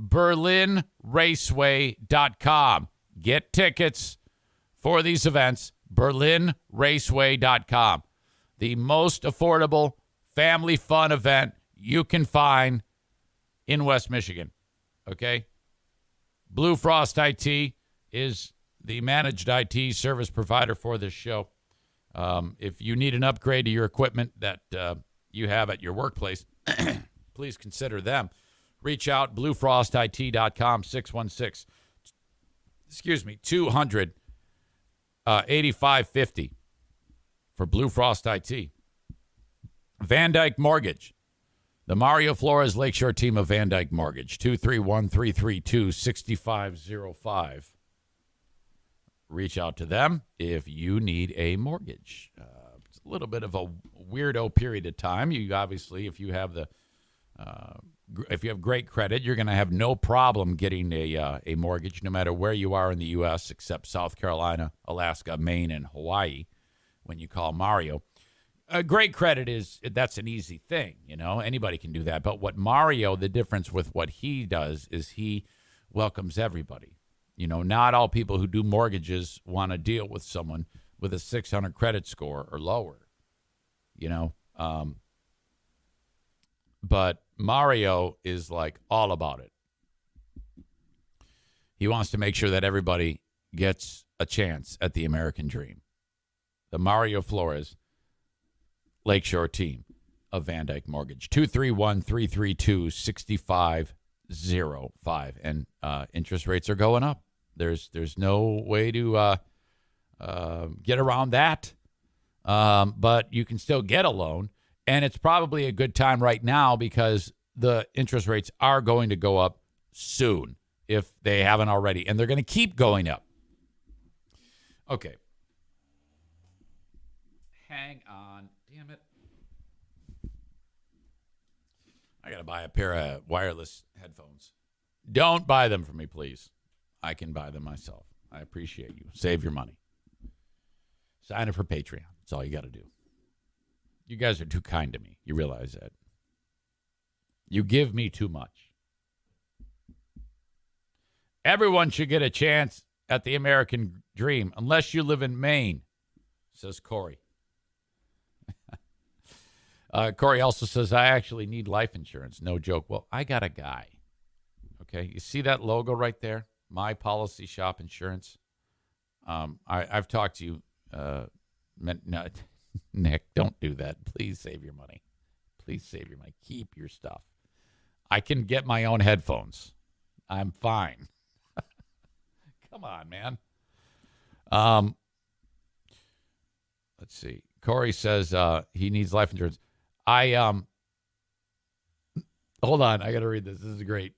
[SPEAKER 3] BerlinRaceway.com. Get tickets for these events. BerlinRaceway.com. The most affordable family fun event you can find in West Michigan. Okay? Blue Frost IT is the managed IT service provider for this show. If you need an upgrade to your equipment that you have at your workplace, please consider them. Reach out, bluefrostit.com, 200 8550 for Blue Frost IT. Van Dyke Mortgage. The Mario Flores Lakeshore team of Van Dyke Mortgage, 231-332-6505. Reach out to them if you need a mortgage. It's a little bit of a weirdo period of time. You obviously, if you have the if you have great credit, you're going to have no problem getting a mortgage no matter where you are in the U.S. except South Carolina, Alaska, Maine, and Hawaii when you call Mario. Great credit that's an easy thing, Anybody can do that. But what Mario, the difference with what he does is he welcomes everybody. Not all people who do mortgages want to deal with someone with a 600 credit score or lower, But Mario is like all about it. He wants to make sure that everybody gets a chance at the American dream. The Mario Flores Lakeshore team of Van Dyke Mortgage. 231-332-6505. And interest rates are going up. There's no way to get around that. But you can still get a loan. And it's probably a good time right now because the interest rates are going to go up soon if they haven't already. And they're going to keep going up. Okay. Hang on. Damn it. I got to buy a pair of wireless headphones. Don't buy them for me, please. I can buy them myself. I appreciate you. Save your money. Sign up for Patreon. That's all you got to do. You guys are too kind to me. You realize that. You give me too much. Everyone should get a chance at the American dream, unless you live in Maine, says Corey. Corey also says, I actually need life insurance. No joke. Well, I got a guy. Okay. You see that logo right there? My Policy Shop Insurance. I've talked to you. No, Nick, don't do that. Please save your money. Please save your money. Keep your stuff. I can get my own headphones. I'm fine. Come on, man. Let's see. Corey says he needs life insurance. Hold on. I got to read this. This is great.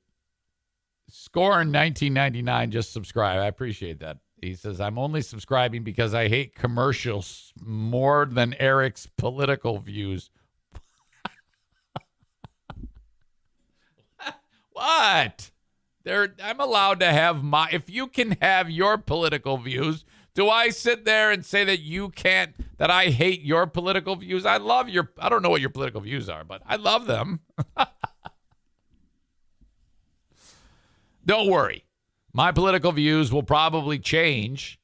[SPEAKER 3] Scorn 1999 just subscribed. I appreciate that. He says, I'm only subscribing because I hate commercials more than Eric's political views. What? I'm allowed to have if you can have your political views, do I sit there and say that you can't, that I hate your political views? I don't know what your political views are, but I love them. Don't worry. My political views will probably change,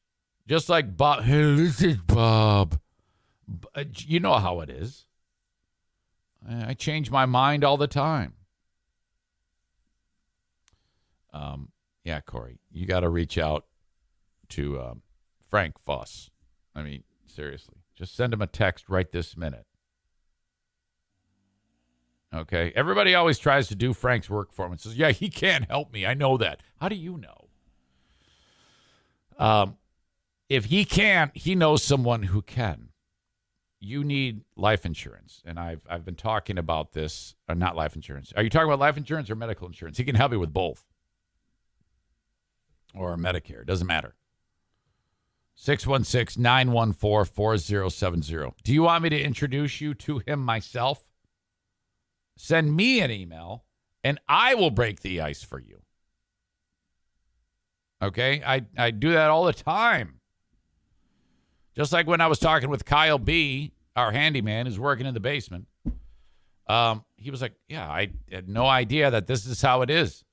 [SPEAKER 3] just like Bob. Hey, this is Bob. You know how it is. I change my mind all the time. Yeah, Corey, you got to reach out to Frank Fuss. I mean, seriously, just send him a text right this minute. Okay. Everybody always tries to do Frank's work for him and says, yeah, he can't help me. I know that. How do you know? If he can't, he knows someone who can. You need life insurance. And I've been talking about this, or not life insurance. Are you talking about life insurance or medical insurance? He can help you with both. Or Medicare. Doesn't matter. 616-914-4070. Do you want me to introduce you to him myself? Send me an email, and I will break the ice for you. Okay? I do that all the time. Just like when I was talking with Kyle B., our handyman who's working in the basement. He was like, yeah, I had no idea that this is how it is.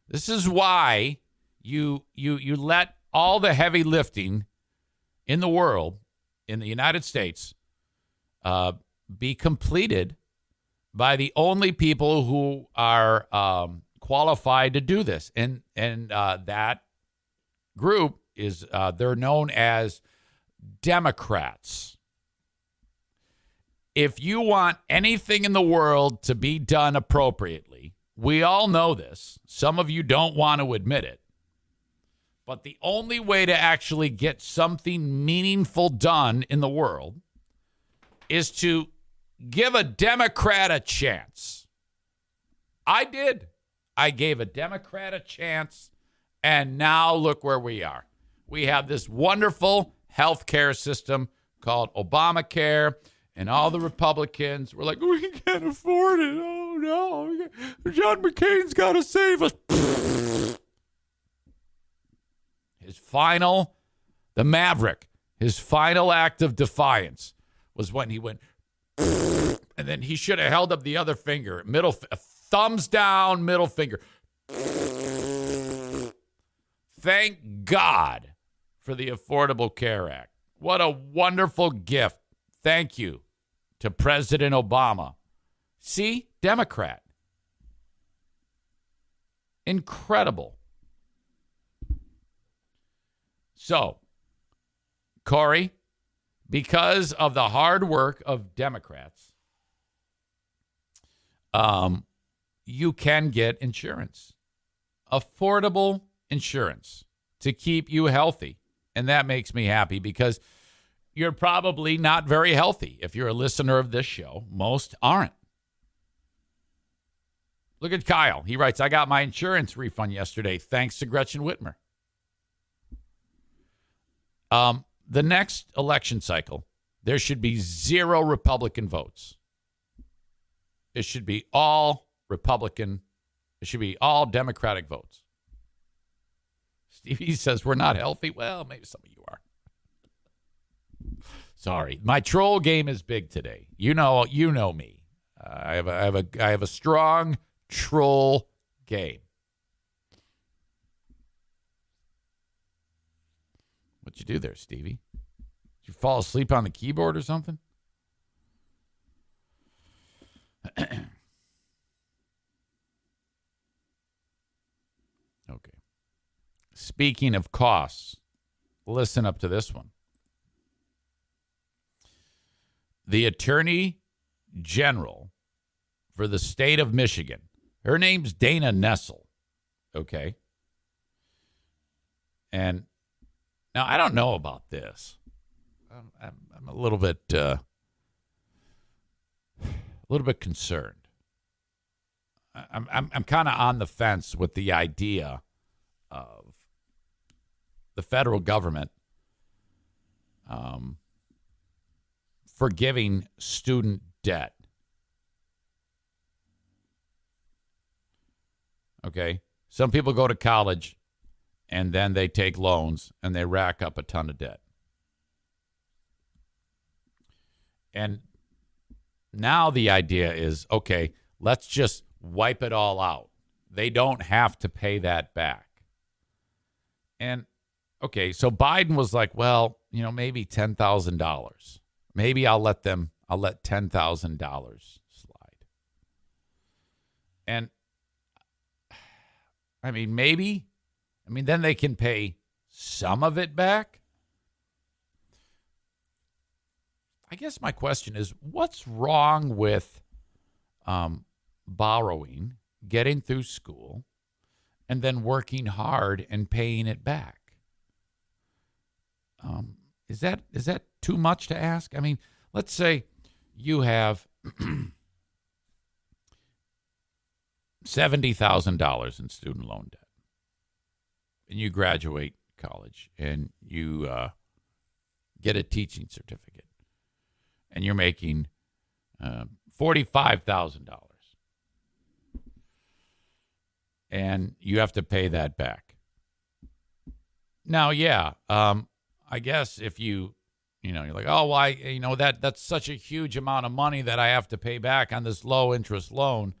[SPEAKER 3] This is why you let all the heavy lifting in the world, in the United States, be completed by the only people who are qualified to do this. And that group is, they're known as Democrats. If you want anything in the world to be done appropriately, we all know this. Some of you don't want to admit it. But the only way to actually get something meaningful done in the world is to give a Democrat a chance. I did. I gave a Democrat a chance, and now look where we are. We have this wonderful health care system called Obamacare, and all the Republicans were like, we can't afford it. Oh, no, John McCain's got to save us. The Maverick, his final act of defiance was when he went, and then he should have held up the other finger, thumbs down, middle finger. Thank God for the Affordable Care Act. What a wonderful gift. Thank you to President Obama. See, Democrat. Incredible. So, Corey, because of the hard work of Democrats, you can get insurance. Affordable insurance to keep you healthy. And that makes me happy because you're probably not very healthy. If you're a listener of this show, most aren't. Look at Kyle. He writes, I got my insurance refund yesterday thanks to Gretchen Whitmer. The next election cycle, there should be 0 Republican votes. It should be all Republican. It should be all Democratic votes. Stevie says we're not healthy. Well, maybe some of you are. Sorry, my troll game is big today. You know me. I have a strong troll game. What'd you do there, Stevie? Did you fall asleep on the keyboard or something? Okay. Speaking of costs, listen up to this one. The Attorney General for the state of Michigan, her name's Dana Nessel, okay? And now I don't know about this. I'm a little bit concerned. I'm kind of on the fence with the idea of the federal government forgiving student debt. Okay? Some people go to college and then they take loans and they rack up a ton of debt. And now the idea is, okay, let's just wipe it all out. They don't have to pay that back. And, okay, so Biden was like, well, maybe $10,000. Maybe I'll let $10,000 slide. And, maybe. Then they can pay some of it back. I guess my question is, what's wrong with borrowing, getting through school, and then working hard and paying it back? Is that too much to ask? Let's say you have $70,000 in student loan debt, and you graduate college, and you get a teaching certificate, and you're making $45,000, and you have to pay that back. Now, I guess if you're like, oh, why, that's such a huge amount of money that I have to pay back on this low interest loan.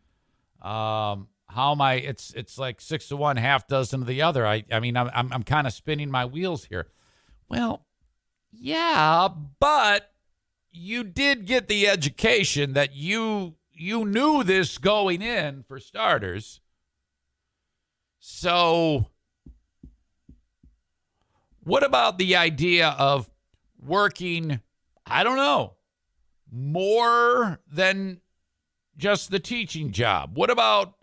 [SPEAKER 3] How am I? It's like 6 to 1, half dozen to the other. I'm kind of spinning my wheels here. Well, yeah, but you did get the education that you knew this going in, for starters. So what about the idea of working, I don't know, more than just the teaching job? What about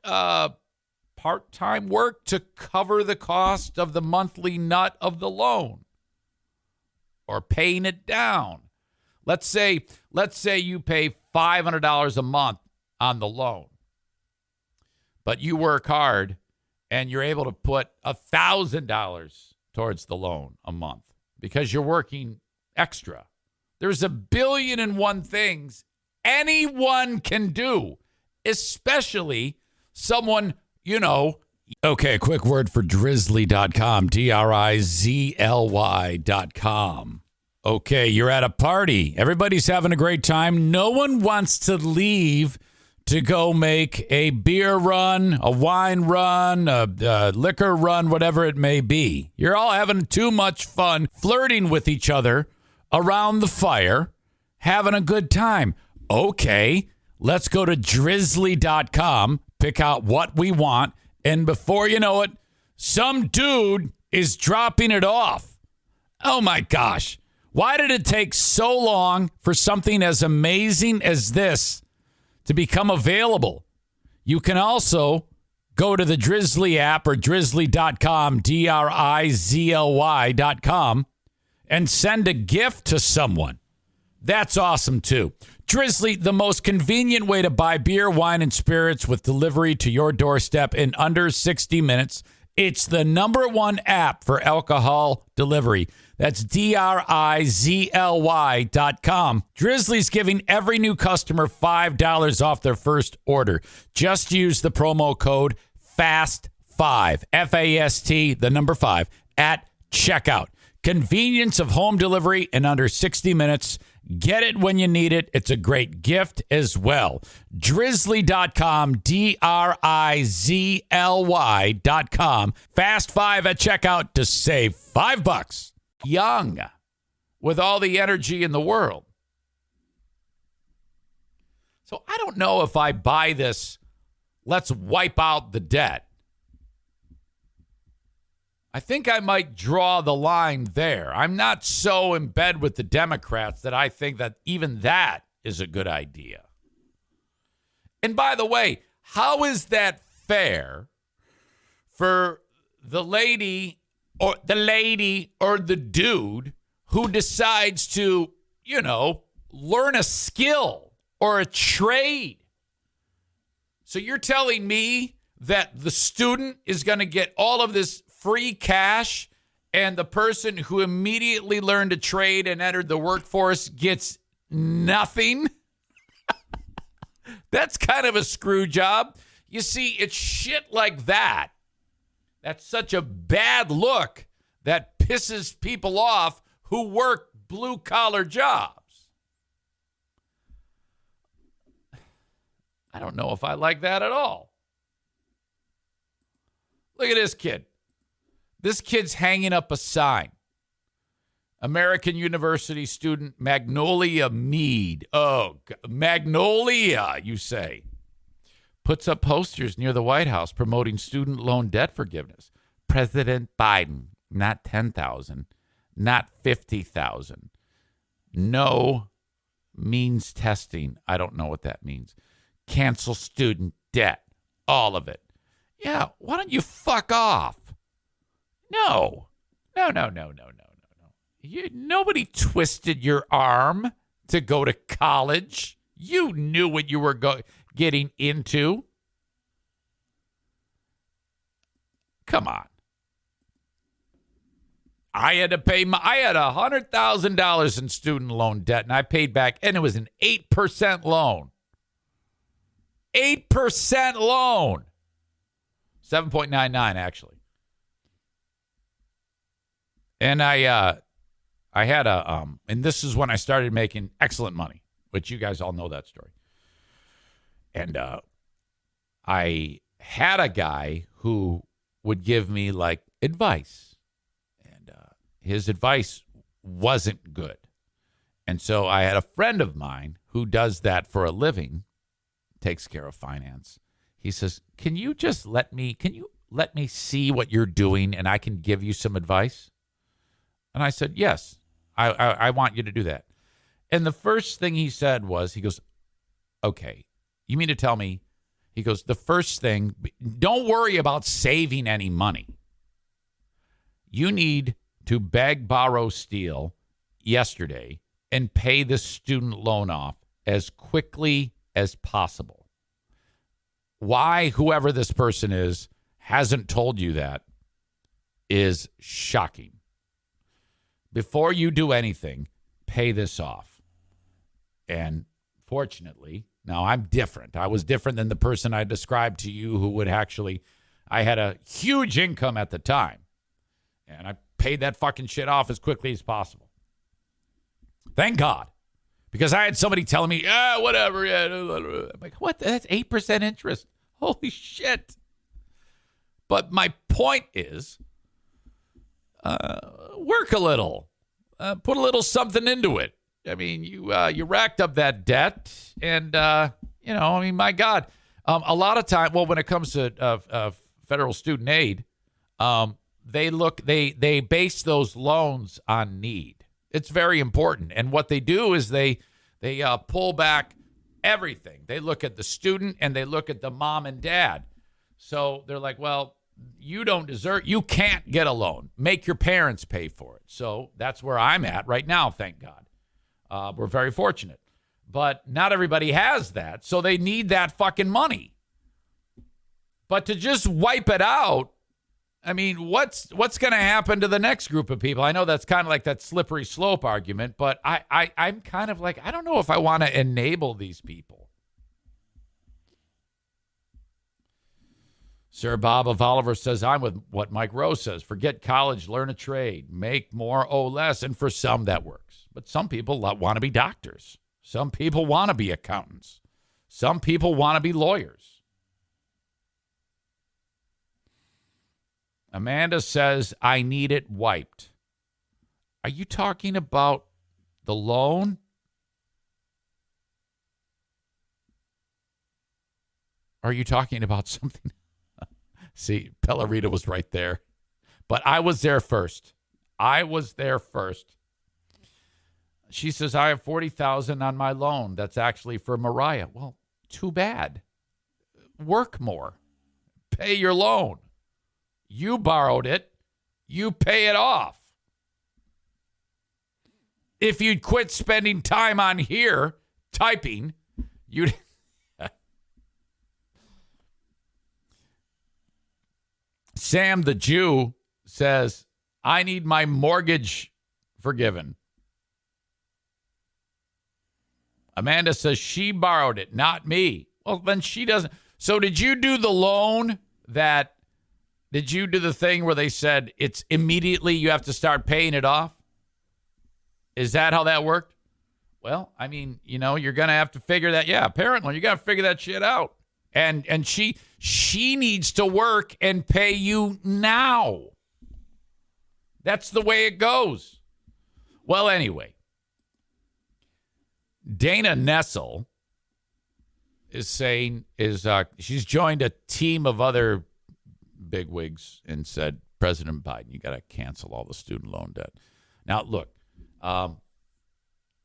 [SPEAKER 3] part-time work to cover the cost of the monthly nut of the loan, or paying it down? Let's say you pay $500 a month on the loan, but you work hard and you're able to put $1,000 towards the loan a month because you're working extra. There's 1,000,000,001 things anyone can do. especially someone, Okay, a quick word for drizzly.com, DRIZLY.com. Okay, you're at a party. Everybody's having a great time. No one wants to leave to go make a beer run, a wine run, a liquor run, whatever it may be. You're all having too much fun flirting with each other around the fire, having a good time. Okay, let's go to drizzly.com, pick out what we want, and before you know it, some dude is dropping it off. Oh my gosh. Why did it take so long for something as amazing as this to become available? You can also go to the Drizzly app or drizzly.com, DRIZLY.com, and send a gift to someone. That's awesome, too. Drizzly, the most convenient way to buy beer, wine, and spirits with delivery to your doorstep in under 60 minutes. It's the #1 app for alcohol delivery. That's DRIZLY.com. Drizzly's giving every new customer $5 off their first order. Just use the promo code FAST5, FAST, the number 5, at checkout. Convenience of home delivery in under 60 minutes. Get it when you need it. It's a great gift as well. Drizzly.com, DRIZLY.com. Fast 5 at checkout to save $5. Young, with all the energy in the world. So I don't know if I buy this, let's wipe out the debt. I think I might draw the line there. I'm not so in bed with the Democrats that I think that even that is a good idea. And by the way, how is that fair for the lady or the dude who decides to, learn a skill or a trade? So you're telling me that the student is going to get all of this free cash, and the person who immediately learned a trade and entered the workforce gets nothing? That's kind of a screw job. You see, it's shit like that. That's such a bad look that pisses people off who work blue-collar jobs. I don't know if I like that at all. Look at this kid. This kid's hanging up a sign. American University student Magnolia Mead. Oh, Magnolia, you say. Puts up posters near the White House promoting student loan debt forgiveness. President Biden, not 10,000, not 50,000. No means testing. I don't know what that means. Cancel student debt. All of it. Yeah, why don't you fuck off? No. Nobody twisted your arm to go to college. You knew what you were getting into. Come on. I had $100,000 in student loan debt, and I paid back, and it was an 8% loan. 8% loan. 7.99, actually. And I had and this is when I started making excellent money, which you guys all know that story. And I had a guy who would give me like advice, and his advice wasn't good. And so I had a friend of mine who does that for a living, takes care of finance. He says, can you let me see what you're doing and I can give you some advice? And I said, yes, I want you to do that. And the first thing he said was, he goes, okay, you mean to tell me, he goes, the first thing, don't worry about saving any money. You need to beg, borrow, steal yesterday and pay this student loan off as quickly as possible. Why whoever this person is hasn't told you that is shocking. Before you do anything, pay this off. And fortunately, Now, I'm different. I was different than the person I described to you who would actually, I had a huge income at the time, and I paid that fucking shit off as quickly as possible. Thank God. Because I had somebody telling me, whatever. Yeah. I'm like, what? That's 8% interest. Holy shit. But my point is, work a little. Put a little something into it. I mean, you racked up that debt, and my God, a lot of time. Well, when it comes to federal student aid, they base those loans on need. It's very important, and what they do is they pull back everything. They look at the student and they look at the mom and dad. So they're like, well, you can't get a loan. Make your parents pay for it. So that's where I'm at right now, thank God. We're very fortunate. But not everybody has that, so they need that fucking money. But to just wipe it out, I mean, what's going to happen to the next group of people? I know that's kind of like that slippery slope argument, but I'm kind of like, I don't know if I want to enable these people. Sir Bob of Oliver says, I'm with what Mike Rose says. Forget college, learn a trade, make more, owe less, and for some that works. But some people want to be doctors. Some people want to be accountants. Some people want to be lawyers. Amanda says, I need it wiped. Are you talking about the loan? Or are you talking about something? See, Pellerita was right there. But I was there first. She says, I have $40,000 on my loan. That's actually for Mariah. Well, too bad. Work more. Pay your loan. You borrowed it. You pay it off. If you'd quit spending time on here typing, you'd... Sam the Jew says, I need my mortgage forgiven. Amanda says she borrowed it, not me. Well, then she doesn't. So did you do the loan did you do the thing where they said it's immediately you have to start paying it off? Is that how that worked? Well, I mean, you're going to have to figure that. Yeah, apparently you got to figure that shit out. And she needs to work and pay you now. That's the way it goes. Well, anyway, Dana Nessel is saying she's joined a team of other bigwigs and said, President Biden, you got to cancel all the student loan debt. Now, look,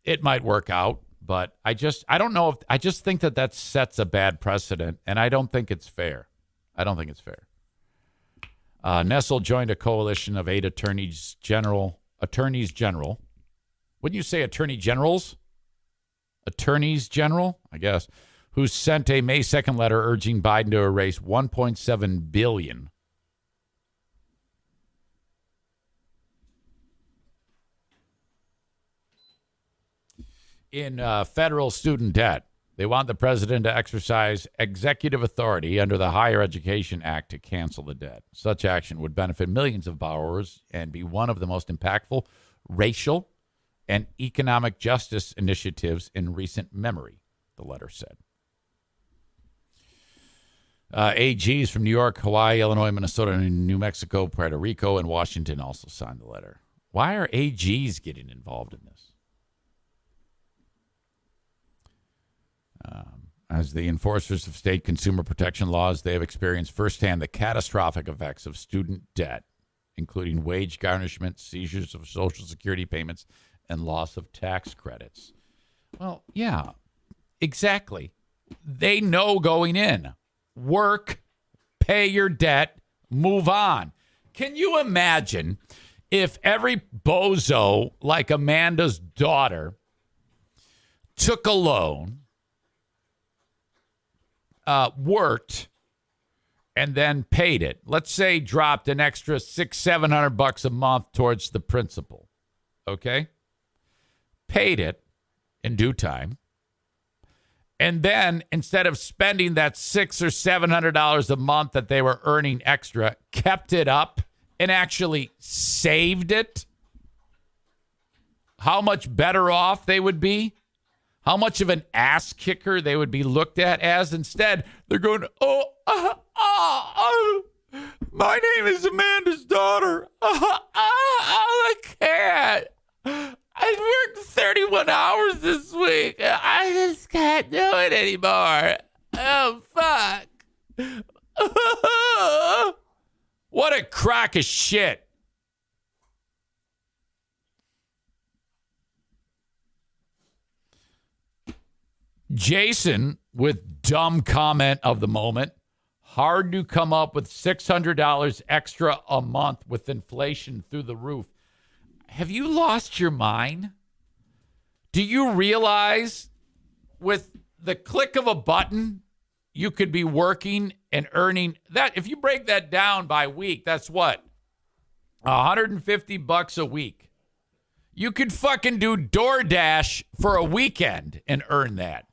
[SPEAKER 3] it might work out. But I don't know I just think that sets a bad precedent, and I don't think it's fair. Nessel joined a coalition of 8 attorneys general. Wouldn't you say attorney generals? Attorneys general, I guess, who sent a May 2nd letter urging Biden to erase $1.7 billion in federal student debt. They want the president to exercise executive authority under the Higher Education Act to cancel the debt. Such action would benefit millions of borrowers and be one of the most impactful racial and economic justice initiatives in recent memory, the letter said. AGs from New York, Hawaii, Illinois, Minnesota, New Mexico, Puerto Rico, and Washington also signed the letter. Why are AGs getting involved in this? As the enforcers of state consumer protection laws, they have experienced firsthand the catastrophic effects of student debt, including wage garnishment, seizures of Social Security payments, and loss of tax credits. Well, yeah, exactly. They know going in. Work, pay your debt, move on. Can you imagine if every bozo like Amanda's daughter took a loan, worked, and then paid it? Let's say dropped an extra $600-700 a month towards the principal. Okay? Paid it in due time. And then instead of spending that $600 or $700 a month that they were earning extra, kept it up and actually saved it, how much better off they would be? How much of an ass kicker they would be looked at as? Instead, they're going, my name is Amanda's daughter. I can't. I worked 31 hours this week. I just can't do it anymore. Oh, fuck. What a crock of shit. Jason with dumb comment of the moment. Hard to come up with $600 extra a month with inflation through the roof. Have you lost your mind? Do you realize with the click of a button, you could be working and earning that? If you break that down by week, that's what? $150 a week. You could fucking do DoorDash for a weekend and earn that.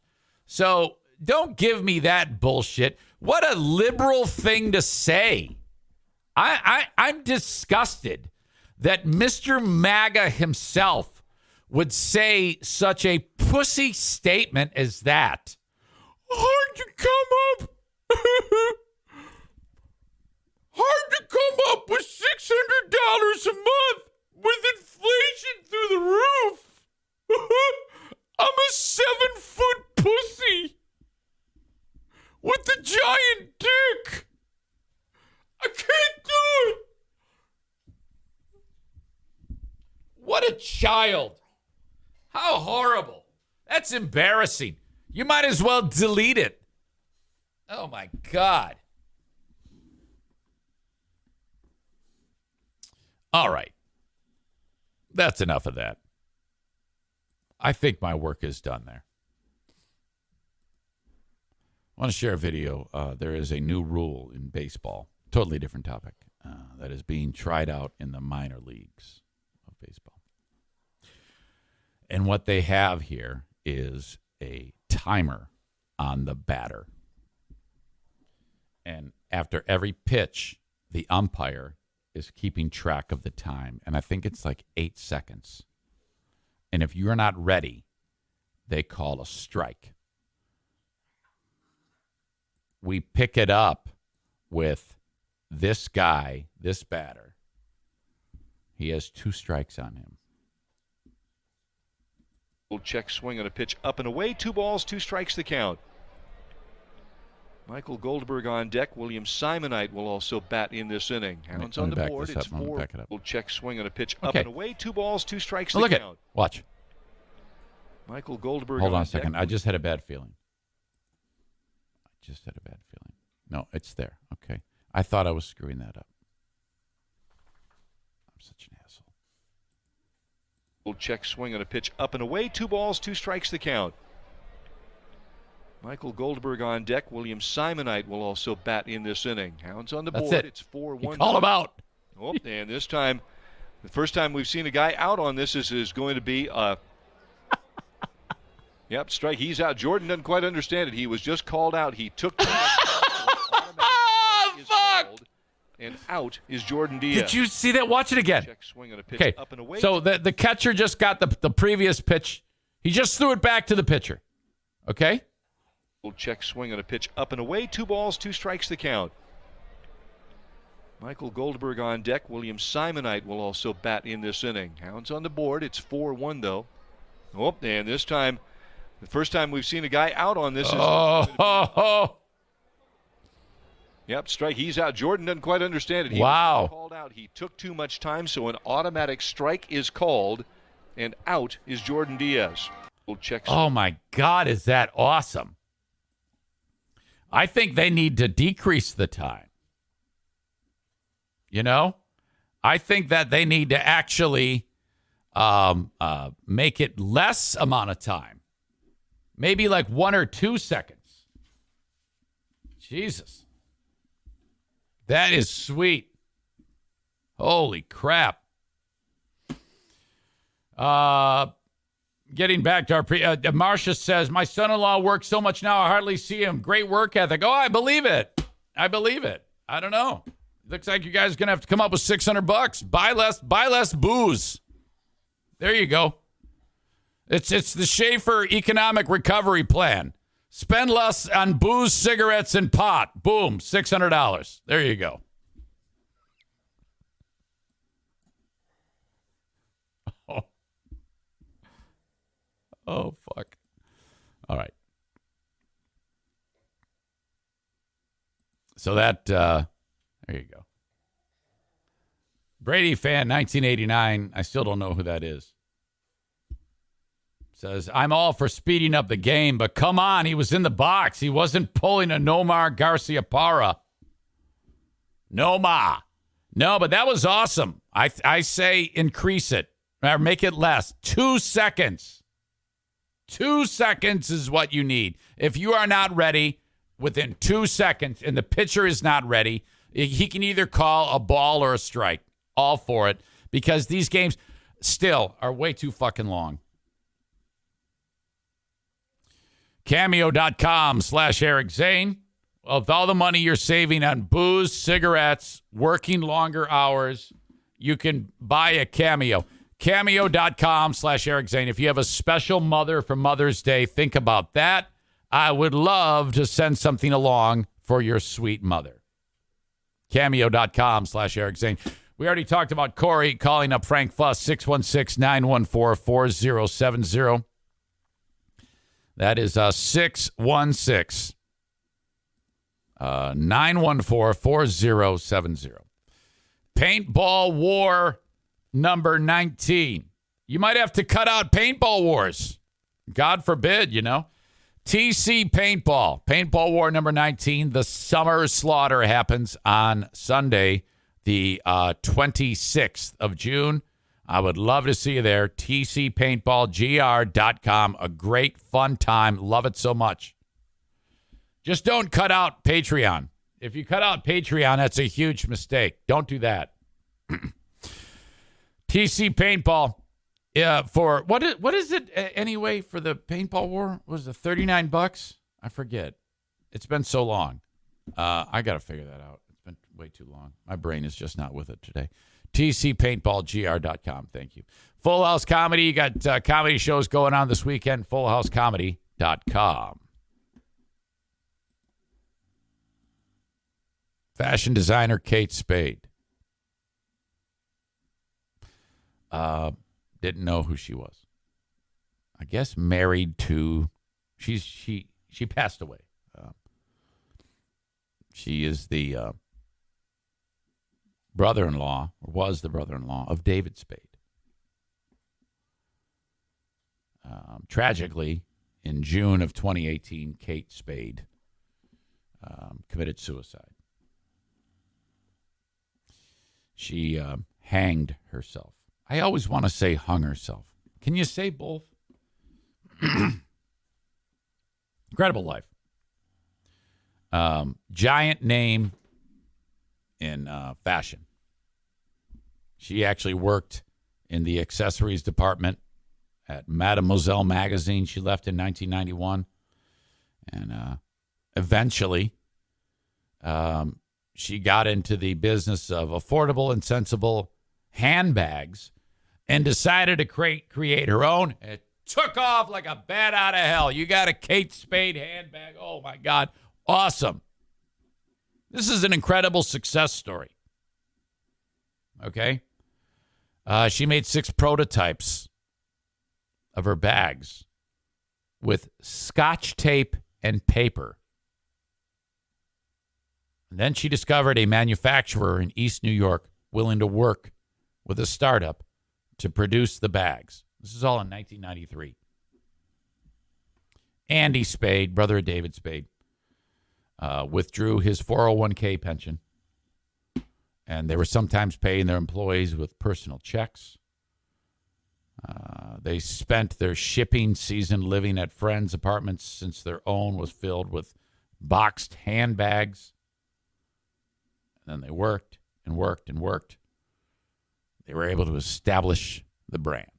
[SPEAKER 3] So don't give me that bullshit. What a liberal thing to say. I'm disgusted that Mr. MAGA himself would say such a pussy statement as that. Hard to come up. Hard to come up with $600 a month with inflation through the roof. I'm a 7-foot pussy with a giant dick. I can't do it. What a child. How horrible. That's embarrassing. You might as well delete it. Oh, my God. All right. That's enough of that. I think my work is done there. I want to share a video. There is a new rule in baseball, totally different topic, that is being tried out in the minor leagues of baseball. And what they have here is a timer on the batter. And after every pitch, the umpire is keeping track of the time. And I think it's like 8 seconds. And if you're not ready, they call a strike. We pick it up with this guy, this batter. He has 2 strikes on him.
[SPEAKER 4] Check swing on a pitch up and away. 2 balls, 2 strikes the count. Michael Goldberg on deck. William Simonite will also bat in this inning. Hounds on the board. It's 4. Check swing on a pitch up and away. 2 balls, 2 strikes the count.
[SPEAKER 3] Watch.
[SPEAKER 4] Michael Goldberg.
[SPEAKER 3] Hold on a second. I just had a bad feeling. No, it's there. Okay. I thought I was screwing that up. I'm such an asshole.
[SPEAKER 4] Check swing on a pitch up and away. 2 balls, 2 strikes the count. Michael Goldberg on deck. William Simonite will also bat in this inning. Hounds on the board. It's 4-1.
[SPEAKER 3] Call him out.
[SPEAKER 4] Oh, and this time, the first time we've seen a guy out on this is going to be yep, strike. He's out. Jordan doesn't quite understand it. He was just called out. He took too much time, so and out is Jordan Diaz.
[SPEAKER 3] Did you see that? Watch it again.
[SPEAKER 4] Check swing on a pitch
[SPEAKER 3] Okay.
[SPEAKER 4] up and away.
[SPEAKER 3] So the catcher just got the previous pitch. He just threw it back to the pitcher. Okay?
[SPEAKER 4] Check swing on a pitch up and away. 2 balls, 2 strikes the count. Michael Goldberg on deck. William Simonite will also bat in this inning. Hounds on the board. It's 4-1 though. Oh, and this time, the first time we've seen a guy out on this is. Yep, strike. He's out. Jordan doesn't quite understand it. He was called out. He took too much time, so an automatic strike is called, and out is Jordan Diaz. We'll check.
[SPEAKER 3] Oh my God, is that awesome? I think they need to decrease the time. You know? I think that they need to actually make it less amount of time. Maybe like 1 or 2 seconds. Jesus. That is sweet. Holy crap. getting back to our Marcia says, my son-in-law works so much now, I hardly see him. Great work ethic. Oh, I believe it. I don't know. Looks like you guys are going to have to come up with $600. Buy less booze. There you go. It's the Schaefer Economic Recovery Plan. Spend less on booze, cigarettes, and pot. Boom, $600. There you go. Oh, fuck. All right. So that, there you go. Brady fan, 1989. I still don't know who that is. Says, I'm all for speeding up the game, but come on, he was in the box. He wasn't pulling a Nomar Garciaparra. Nomar. No, but that was awesome. I say increase it or make it less. 2 seconds. 2 seconds is what you need. If you are not ready within 2 seconds and the pitcher is not ready, he can either call a ball or a strike. All for it, because these games still are way too fucking long. Cameo.com/Eric Zane. With all the money you're saving on booze, cigarettes, working longer hours, you can buy a Cameo. Cameo.com/Eric Zane. If you have a special mother for Mother's Day, think about that. I would love to send something along for your sweet mother. Cameo.com/Eric Zane. We already talked about Corey calling up Frank Fuss, 616-914-4070. That is 616-914-4070. Paintball War number 19. You might have to cut out paintball wars. God forbid, you know. TC Paintball. Paintball War number 19. The summer slaughter happens on Sunday, the 26th of June. I would love to see you there. TCPaintballGR.com. A great, fun time. Love it so much. Just don't cut out Patreon. If you cut out Patreon, that's a huge mistake. Don't do that. TC Paintball. For what is it anyway for the Paintball War? Was it $39? I forget. It's been so long. I got to figure that out. Been way too long. My brain is just not with it today. TCPaintballGR.com. Thank you. Full House Comedy. You got comedy shows going on this weekend. FullHouseComedy.com. Fashion designer Kate Spade. Didn't know who she was. I guess married to. She passed away. She is the brother-in-law, or was the brother-in-law, of David Spade. Tragically, in June of 2018, Kate Spade committed suicide. She hanged herself. I always want to say hung herself. Can you say both? Incredible life. Giant name in fashion. She actually worked in the accessories department at Mademoiselle magazine. She left in 1991. And eventually, she got into the business of affordable and sensible handbags and decided to create her own. It took off like a bat out of hell. You got a Kate Spade handbag. Oh, my God. Awesome. This is an incredible success story. Okay? She made 6 prototypes of her bags with Scotch tape and paper. And then she discovered a manufacturer in East New York willing to work with a startup to produce the bags. This is all in 1993. Andy Spade, brother of David Spade, withdrew his 401k pension. And they were sometimes paying their employees with personal checks. They spent their shipping season living at friends' apartments since their own was filled with boxed handbags. And then they worked and worked and worked. They were able to establish the brand.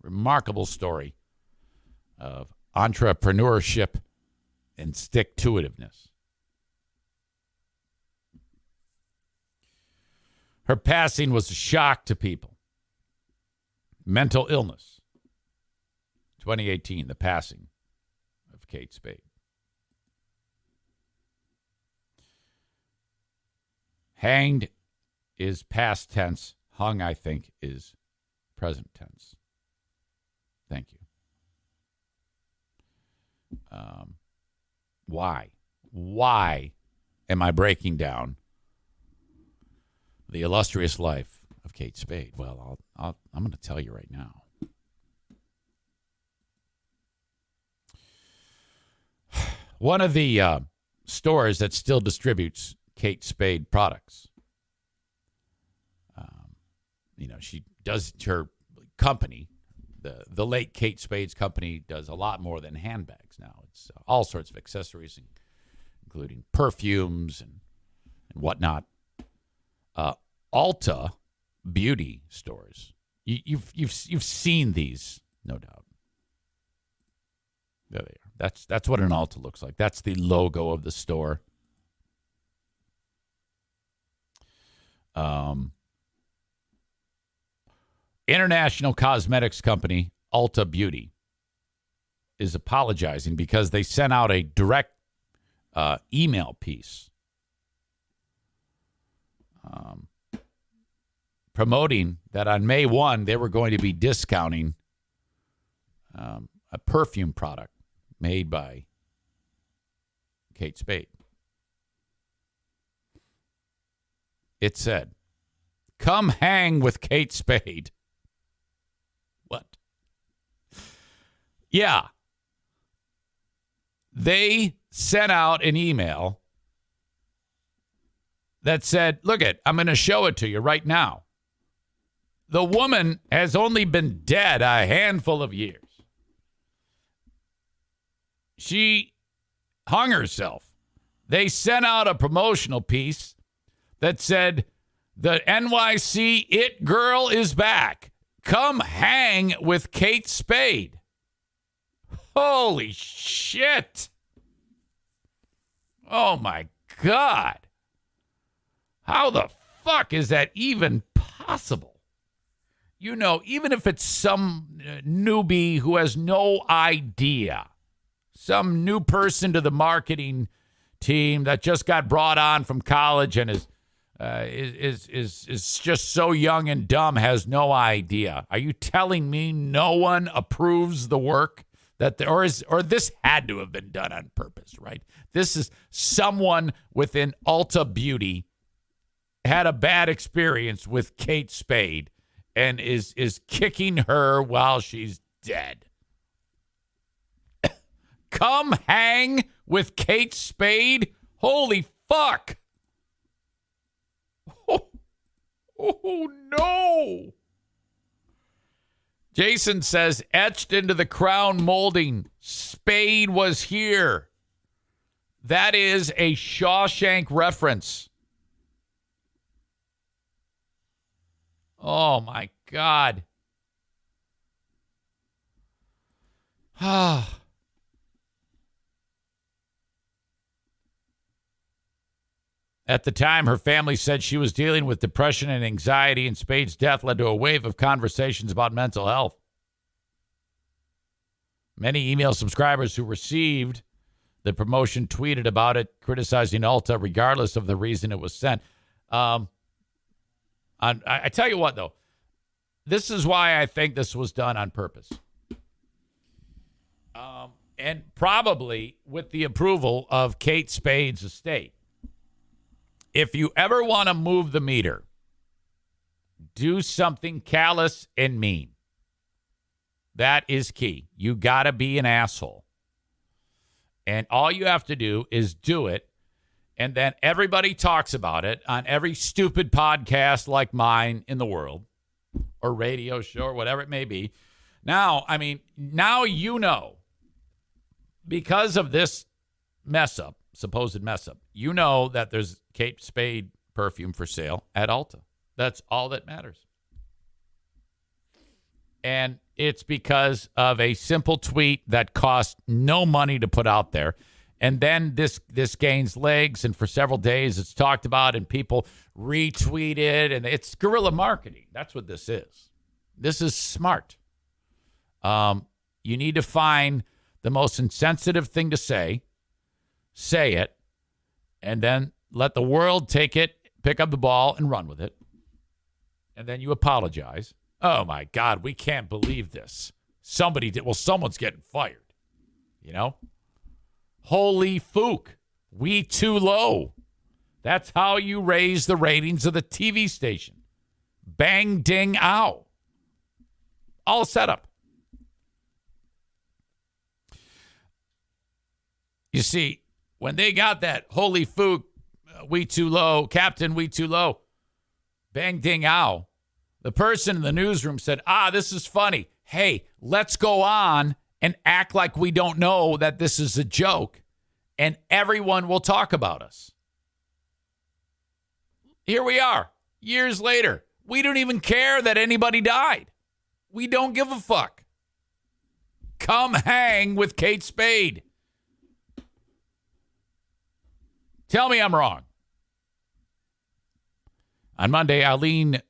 [SPEAKER 3] Remarkable story of entrepreneurship and stick-to-itiveness. Her passing was a shock to people. Mental illness. 2018, the passing of Kate Spade. Hanged is past tense. Hung, I think, is present tense. Thank you. Why? Why am I breaking down the illustrious life of Kate Spade? Well, I'm going to tell you right now. One of the stores that still distributes Kate Spade products, she does her company. The late Kate Spade's company does a lot more than handbags now. It's all sorts of accessories, including perfumes and whatnot. Ulta Beauty stores. You've seen these, no doubt. There they are. That's what an Ulta looks like. That's the logo of the store. International cosmetics company Ulta Beauty is apologizing because they sent out a direct email piece promoting that on May 1 they were going to be discounting a perfume product made by Kate Spade. It said, "Come hang with Kate Spade." What? Yeah. They sent out an email that said, look I'm going to show it to you right now. The woman has only been dead a handful of years. She hung herself. They sent out a promotional piece that said, the NYC It Girl is back. Come hang with Kate Spade. Holy shit. Oh, my God. How the fuck is that even possible? Even if it's some newbie who has no idea, some new person to the marketing team that just got brought on from college and is just so young and dumb, has no idea. Are you telling me no one approves the work or this had to have been done on purpose, right? This is someone within Ulta Beauty had a bad experience with Kate Spade and is kicking her while she's dead. Come hang with Kate Spade? Holy fuck. Oh, no. Jason says, etched into the crown molding, Spade was here. That is a Shawshank reference. Oh, my God. At the time, her family said she was dealing with depression and anxiety, and Spade's death led to a wave of conversations about mental health. Many email subscribers who received the promotion tweeted about it, criticizing Ulta regardless of the reason it was sent. I tell you what, though, this is why I think this was done on purpose. And probably with the approval of Kate Spade's estate. If you ever want to move the meter, do something callous and mean. That is key. You got to be an asshole. And all you have to do is do it. And then everybody talks about it on every stupid podcast like mine in the world, or radio show, or whatever it may be. Now you know, because of this supposed mess up, you know that there's Kate Spade perfume for sale at Ulta. That's all that matters. And It's because of a simple tweet that cost no money to put out there. And then this gains legs, and for several days it's talked about, and people retweet it, and it's guerrilla marketing. That's what this is. This is smart. You need to find the most insensitive thing to say it, and then let the world take it, pick up the ball, and run with it. And then you apologize. Oh, my God, we can't believe this. Somebody did. Well, someone's getting fired, you know? Holy fook. We too low. That's how you raise the ratings of the TV station. Bang, ding, ow. All set up. You see, when they got that holy fook, we too low, Captain, we too low, bang, ding, ow, the person in the newsroom said, this is funny. Hey, let's go on and act like we don't know that this is a joke, and everyone will talk about us. Here we are, years later. We don't even care that anybody died. We don't give a fuck. Come hang with Kate Spade. Tell me I'm wrong. On Monday, Eileen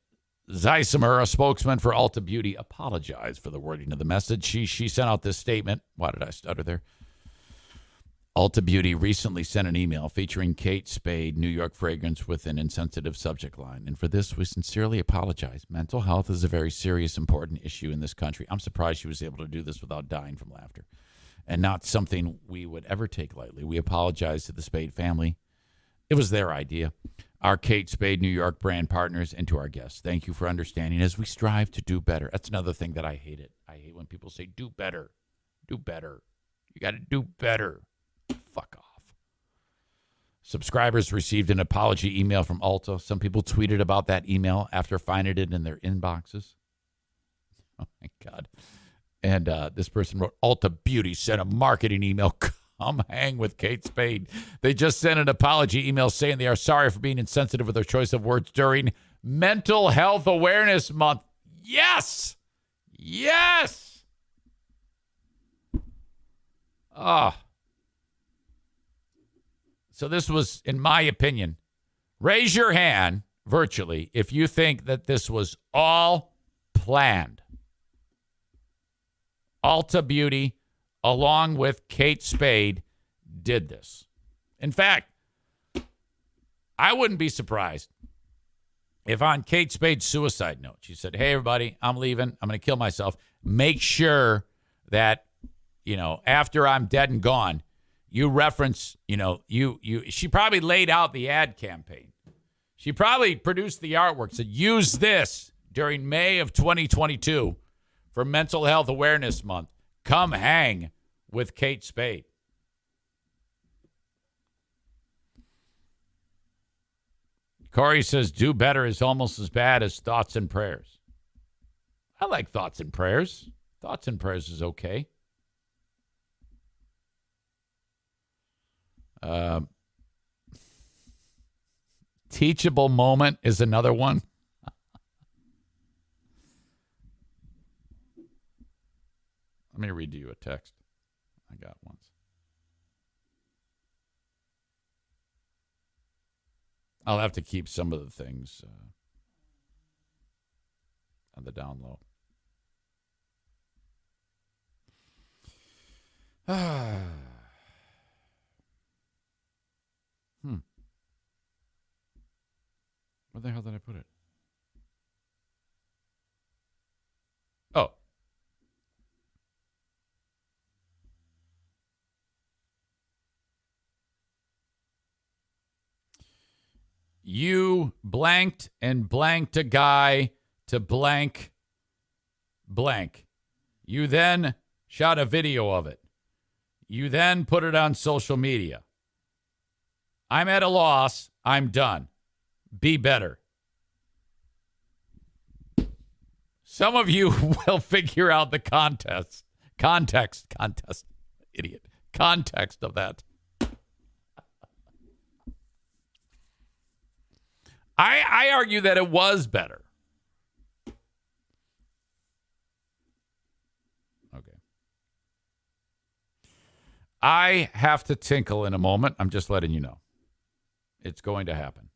[SPEAKER 3] Zeisimer, a spokesman for Ulta Beauty, apologized for the wording of the message. She sent out this statement. Why did I stutter there? Ulta Beauty recently sent an email featuring Kate Spade, New York fragrance, with an insensitive subject line. And for this, we sincerely apologize. Mental health is a very serious, important issue in this country. I'm surprised she was able to do this without dying from laughter, and not something we would ever take lightly. We apologize to the Spade family. It was their idea. Our Kate Spade New York brand partners, and to our guests, thank you for understanding as we strive to do better. That's another thing that I hate it. I hate when people say, do better. Do better. You got to do better. Fuck off. Subscribers received an apology email from Ulta. Some people tweeted about that email after finding it in their inboxes. Oh, my God. And this person wrote, Ulta Beauty sent a marketing email. Come hang with Kate Spade. They just sent an apology email saying they are sorry for being insensitive with their choice of words during Mental Health Awareness Month. Yes! Yes! So this was, in my opinion, raise your hand virtually if you think that this was all planned. Ulta Beauty, along with Kate Spade, did this. In fact, I wouldn't be surprised if on Kate Spade's suicide note, she said, hey, everybody, I'm leaving. I'm going to kill myself. Make sure that, after I'm dead and gone, you reference, she probably laid out the ad campaign. She probably produced the artwork, said, use this during May of 2022 for Mental Health Awareness Month. Come hang with Kate Spade. Corey says, do better is almost as bad as thoughts and prayers. I like thoughts and prayers. Thoughts and prayers is okay. Teachable moment is another one. Let me read you a text I got once. I'll have to keep some of the things on the down low. Where the hell did I put it? Oh. You blanked and blanked a guy to blank. You then shot a video of it. You then put it on social media. I'm at a loss. I'm done. Be better. Some of you will figure out the context, idiot, context of that. I argue that it was better. I have to tinkle in a moment. I'm just letting you know. It's going to happen.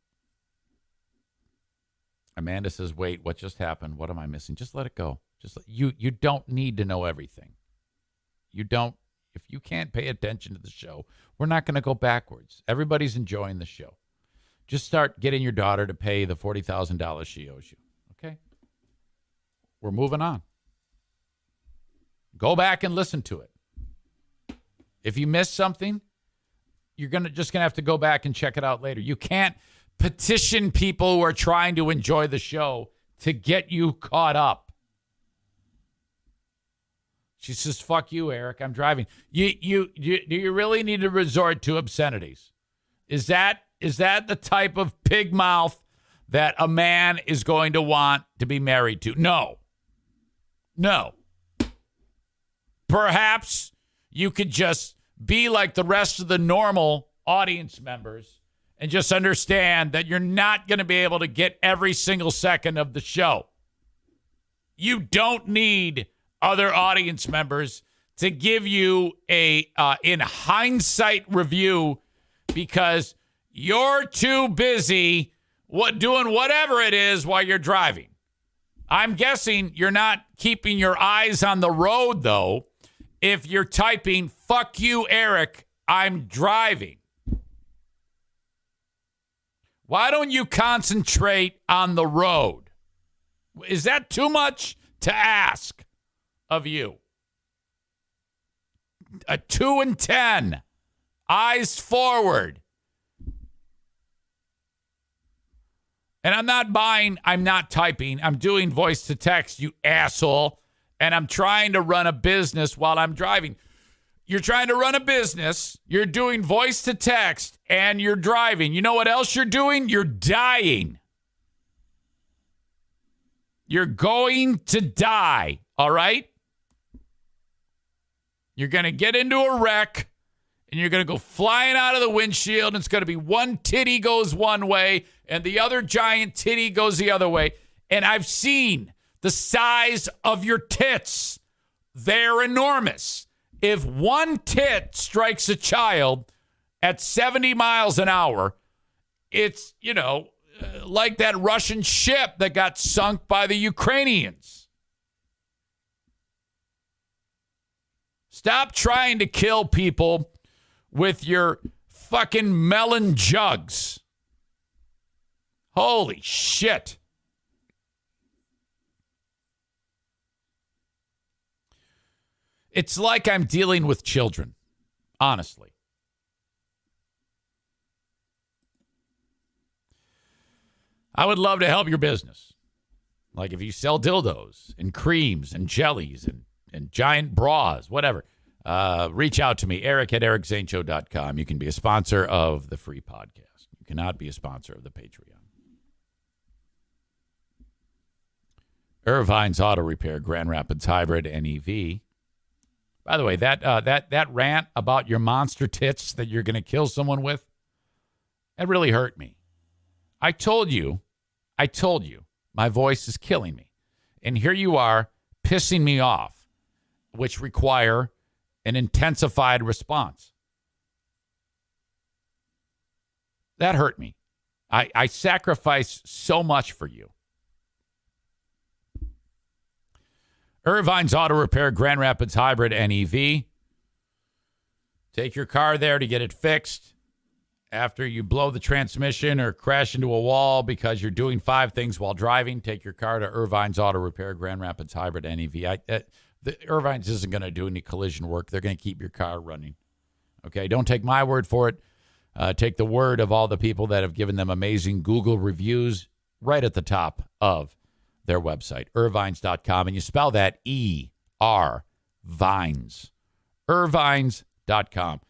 [SPEAKER 3] Amanda says, wait, what just happened? What am I missing? Just let it go. You don't need to know everything. You don't. If you can't pay attention to the show, we're not going to go backwards. Everybody's enjoying the show. Just start getting your daughter to pay the $40,000 she owes you. Okay? We're moving on. Go back and listen to it. If you missed something, you're just gonna have to go back and check it out later. You can't petition people who are trying to enjoy the show to get you caught up. She says, fuck you, Eric. I'm driving. Do you really need to resort to obscenities? Is that the type of pig mouth that a man is going to want to be married to? No. Perhaps you could just be like the rest of the normal audience members and just understand that you're not going to be able to get every single second of the show. You don't need other audience members to give you a in hindsight review because you're too busy doing whatever it is while you're driving. I'm guessing you're not keeping your eyes on the road, though, if you're typing, fuck you, Eric, I'm driving. Why don't you concentrate on the road? Is that too much to ask of you? A 2 and 10. Eyes forward. And I'm not typing. I'm doing voice to text, you asshole. And I'm trying to run a business while I'm driving. You're trying to run a business. You're doing voice to text and you're driving. You know what else you're doing? You're dying. You're going to die. All right? You're going to get into a wreck and you're going to go flying out of the windshield. And it's going to be one titty goes one way and the other giant titty goes the other way. And I've seen the size of your tits. They're enormous. If one tit strikes a child at 70 miles an hour, it's, like that Russian ship that got sunk by the Ukrainians. Stop trying to kill people with your fucking melon jugs. Holy shit. It's like I'm dealing with children, honestly. I would love to help your business. Like if you sell dildos and creams and jellies and giant bras, whatever, reach out to me, Eric at ericzaneshow.com. You can be a sponsor of the free podcast. You cannot be a sponsor of the Patreon. Irvine's Auto Repair, Grand Rapids Hybrid NEV. By the way, that rant about your monster tits that you're going to kill someone with, that really hurt me. I told you, my voice is killing me. And here you are pissing me off, which require an intensified response. That hurt me. I sacrifice so much for you. Irvine's Auto Repair, Grand Rapids Hybrid NEV. Take your car there to get it fixed. After you blow the transmission or crash into a wall because you're doing 5 things while driving, take your car to Irvine's Auto Repair, Grand Rapids Hybrid NEV. The Irvine's isn't going to do any collision work. They're going to keep your car running. Okay, don't take my word for it. Take the word of all the people that have given them amazing Google reviews right at the top of their website, irvines.com. And you spell that E-R, Vines. Irvines.com.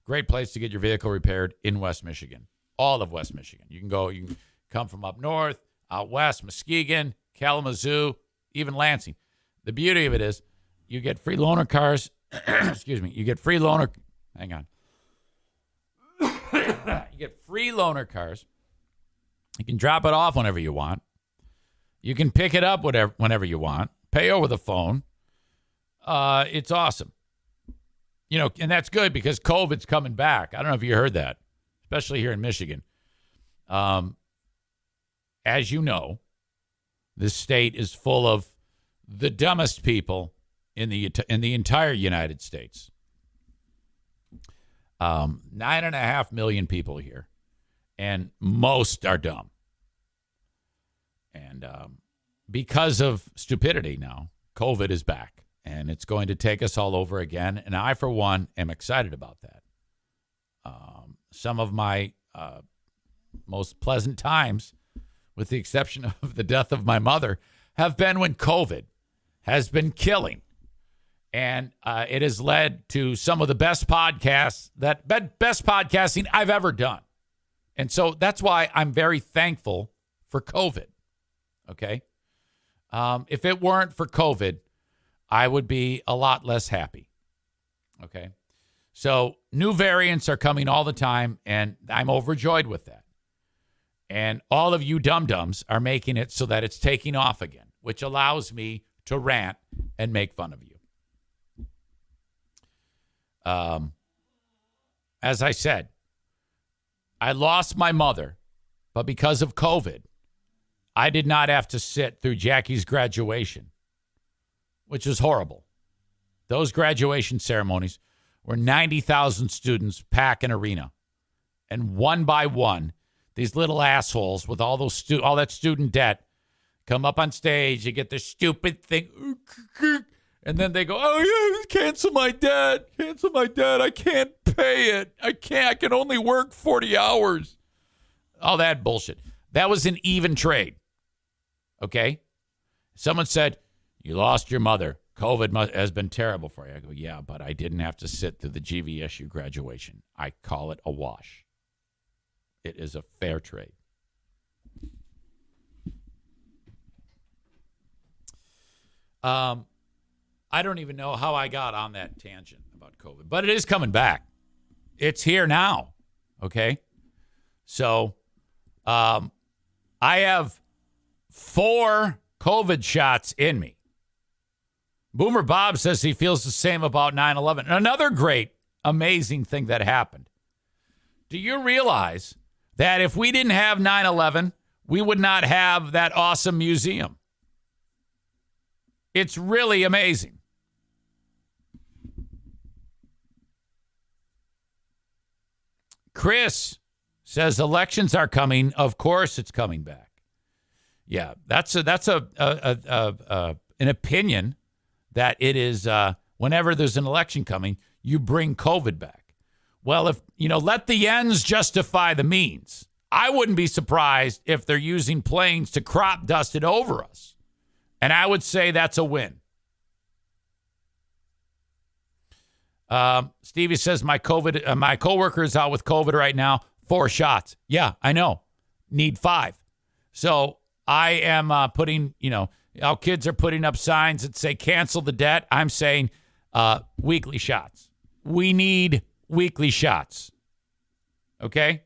[SPEAKER 3] Great place to get your vehicle repaired in West Michigan. All of West Michigan. You can come from up north, out west, Muskegon, Kalamazoo, even Lansing. The beauty of it is you get free loaner cars. Excuse me. You get free loaner. Hang on. You get free loaner cars. You can drop it off whenever you want. You can pick it up whenever you want. Pay over the phone. It's awesome. And that's good because COVID's coming back. I don't know if you heard that, especially here in Michigan. As you know, this state is full of the dumbest people in the entire United States. 9.5 million people here, and most are dumb. And because of stupidity now, COVID is back, and it's going to take us all over again. And I, for one, am excited about that. Some of my most pleasant times, with the exception of the death of my mother, have been when COVID has been killing. And it has led to some of the best podcasting I've ever done. And so that's why I'm very thankful for COVID. Okay? If it weren't for COVID, I would be a lot less happy. Okay? So new variants are coming all the time, and I'm overjoyed with that. And all of you dum-dums are making it so that it's taking off again, which allows me to rant and make fun of you. As I said, I lost my mother, but because of COVID, I did not have to sit through Jackie's graduation, which was horrible. Those graduation ceremonies where 90,000 students pack an arena, and one by one, these little assholes with all that student debt come up on stage. You get this stupid thing, and then they go, "Oh yeah, cancel my debt. I can't pay it. I can only work 40 hours." All that bullshit. That was an even trade. Okay? Someone said, "You lost your mother. COVID has been terrible for you." I go, "Yeah, but I didn't have to sit through the GVSU graduation. I call it a wash. It is a fair trade." I don't even know how I got on that tangent about COVID, but it is coming back. It's here now. Okay? So, I have 4 COVID shots in me. Boomer Bob says he feels the same about 9/11. Another great, amazing thing that happened. Do you realize that if we didn't have 9/11, we would not have that awesome museum? It's really amazing. Chris says elections are coming. Of course, it's coming back. Yeah, that's an opinion that it is. Whenever there's an election coming, you bring COVID back. Well, if let the ends justify the means. I wouldn't be surprised if they're using planes to crop dust it over us, and I would say that's a win. Stevie says my coworker is out with COVID right now. 4 shots. Yeah, I know. Need 5. So I am putting, our kids are putting up signs that say cancel the debt. I'm saying weekly shots. We need weekly shots. Okay?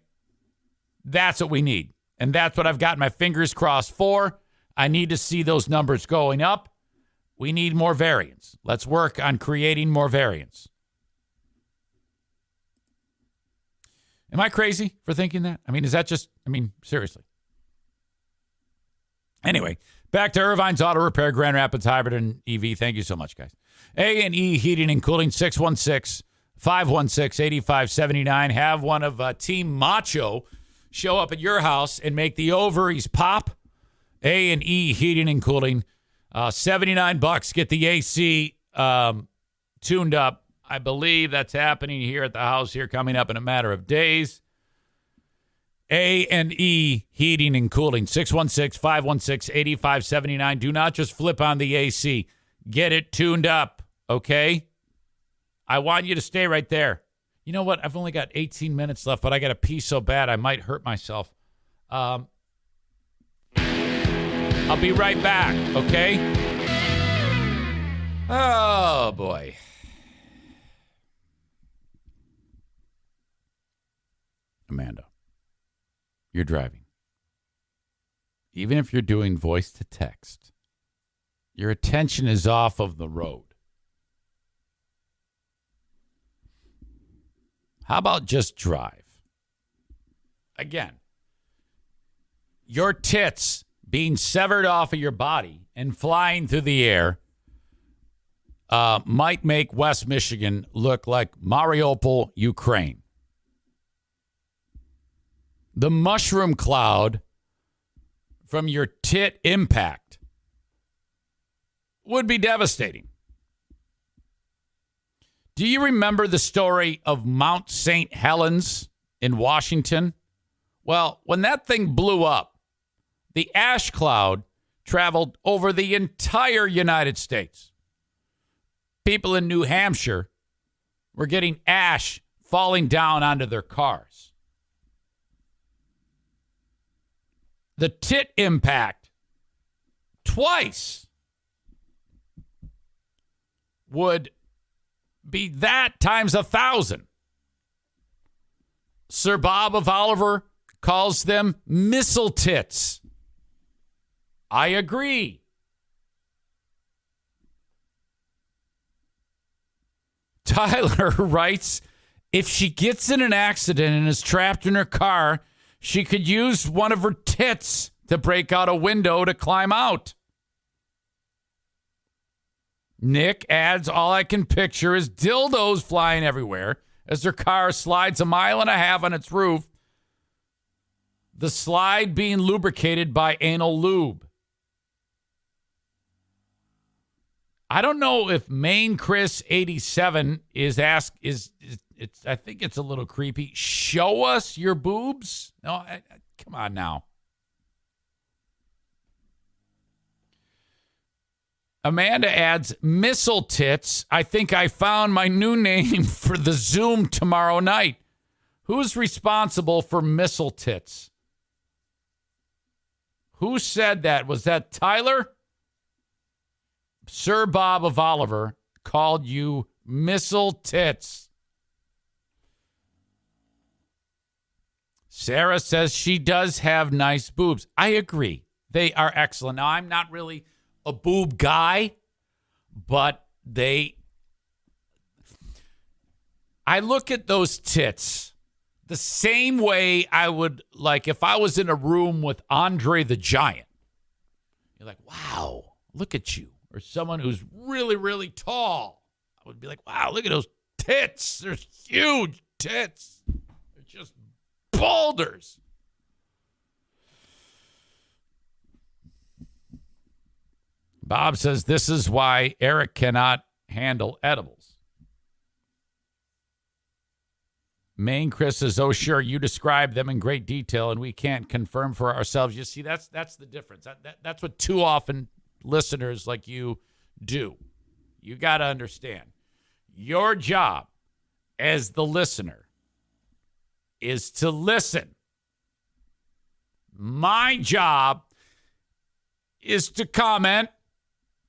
[SPEAKER 3] That's what we need. And that's what I've got my fingers crossed for. I need to see those numbers going up. We need more variants. Let's work on creating more variants. Am I crazy for thinking that? I mean, is that just, seriously. Anyway, back to Irvine's Auto Repair, Grand Rapids Hybrid and EV. Thank you so much, guys. A&E Heating and Cooling, 616-516-8579. Have one of Team Macho show up at your house and make the ovaries pop. A&E Heating and Cooling, $79. Get the AC tuned up. I believe that's happening here at the house here coming up in a matter of days. A&E Heating and Cooling, 616-516-8579. Do not just flip on the AC. Get it tuned up, okay? I want you to stay right there. You know what? I've only got 18 minutes left, but I got to pee so bad I might hurt myself. I'll be right back, okay? Oh, boy. Amanda, you're driving. Even if you're doing voice to text, your attention is off of the road. How about just drive? Again, your tits being severed off of your body and flying through the air might make West Michigan look like Mariupol, Ukraine. The mushroom cloud from your tit impact would be devastating. Do you remember the story of Mount St. Helens in Washington? Well, when that thing blew up, the ash cloud traveled over the entire United States. People in New Hampshire were getting ash falling down onto their cars. The tit impact twice would be that times 1,000. Sir Bob of Oliver calls them missile tits. I agree. Tyler writes, if she gets in an accident and is trapped in her car, she could use one of her tits to break out a window to climb out. Nick adds, all I can picture is dildos flying everywhere as her car slides 1.5 miles on its roof. The slide being lubricated by anal lube. I don't know if Main Chris 87 is I think it's a little creepy. Show us your boobs? No, come on now. Amanda adds, missile tits. I think I found my new name for the Zoom tomorrow night. Who's responsible for missile tits? Who said that? Was that Tyler? Sir Bob of Oliver called you missile tits. Sarah says she does have nice boobs. I agree. They are excellent. Now, I'm not really a boob guy, but I look at those tits the same way I would, like, if I was in a room with Andre the Giant. You're like, wow, look at you. Or someone who's really, really tall. I would be like, wow, look at those tits. They're huge tits. They're just boulders. Bob says this is why Eric cannot handle edibles. Main Chris says, oh, sure, you describe them in great detail, and we can't confirm for ourselves. You see, that's the difference. That's what too often listeners like you do. You got to understand. Your job as the listener is to listen. My job is to comment,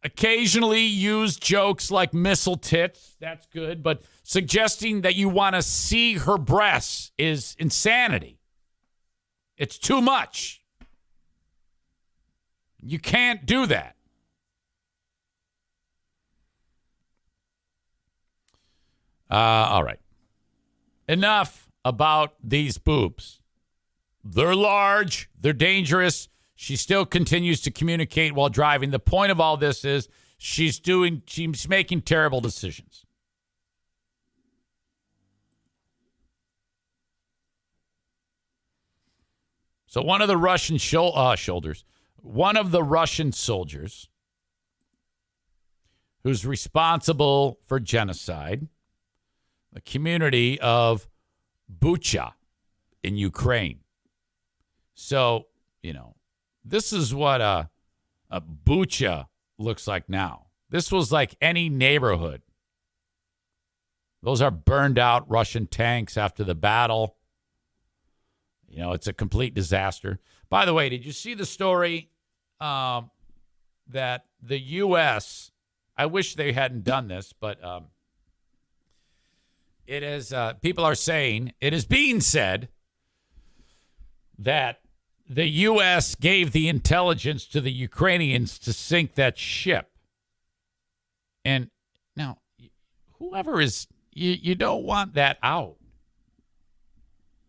[SPEAKER 3] occasionally use jokes like missile tits. That's good. But suggesting that you want to see her breasts is insanity. It's too much. You can't do that. All right. Enough about these boobs. They're large. They're dangerous. She still continues to communicate while driving. The point of all this is she's making terrible decisions. So one of the Russian one of the Russian soldiers who's responsible for genocide, the community of Bucha in Ukraine. So, this is what a Bucha looks like now. This was like any neighborhood. Those are burned out Russian tanks after the battle. It's a complete disaster. By the way, did you see the story that the U.S., I wish they hadn't done this, but it is, people are saying, it is being said that the U.S. gave the intelligence to the Ukrainians to sink that ship. And now, whoever is, you don't want that out.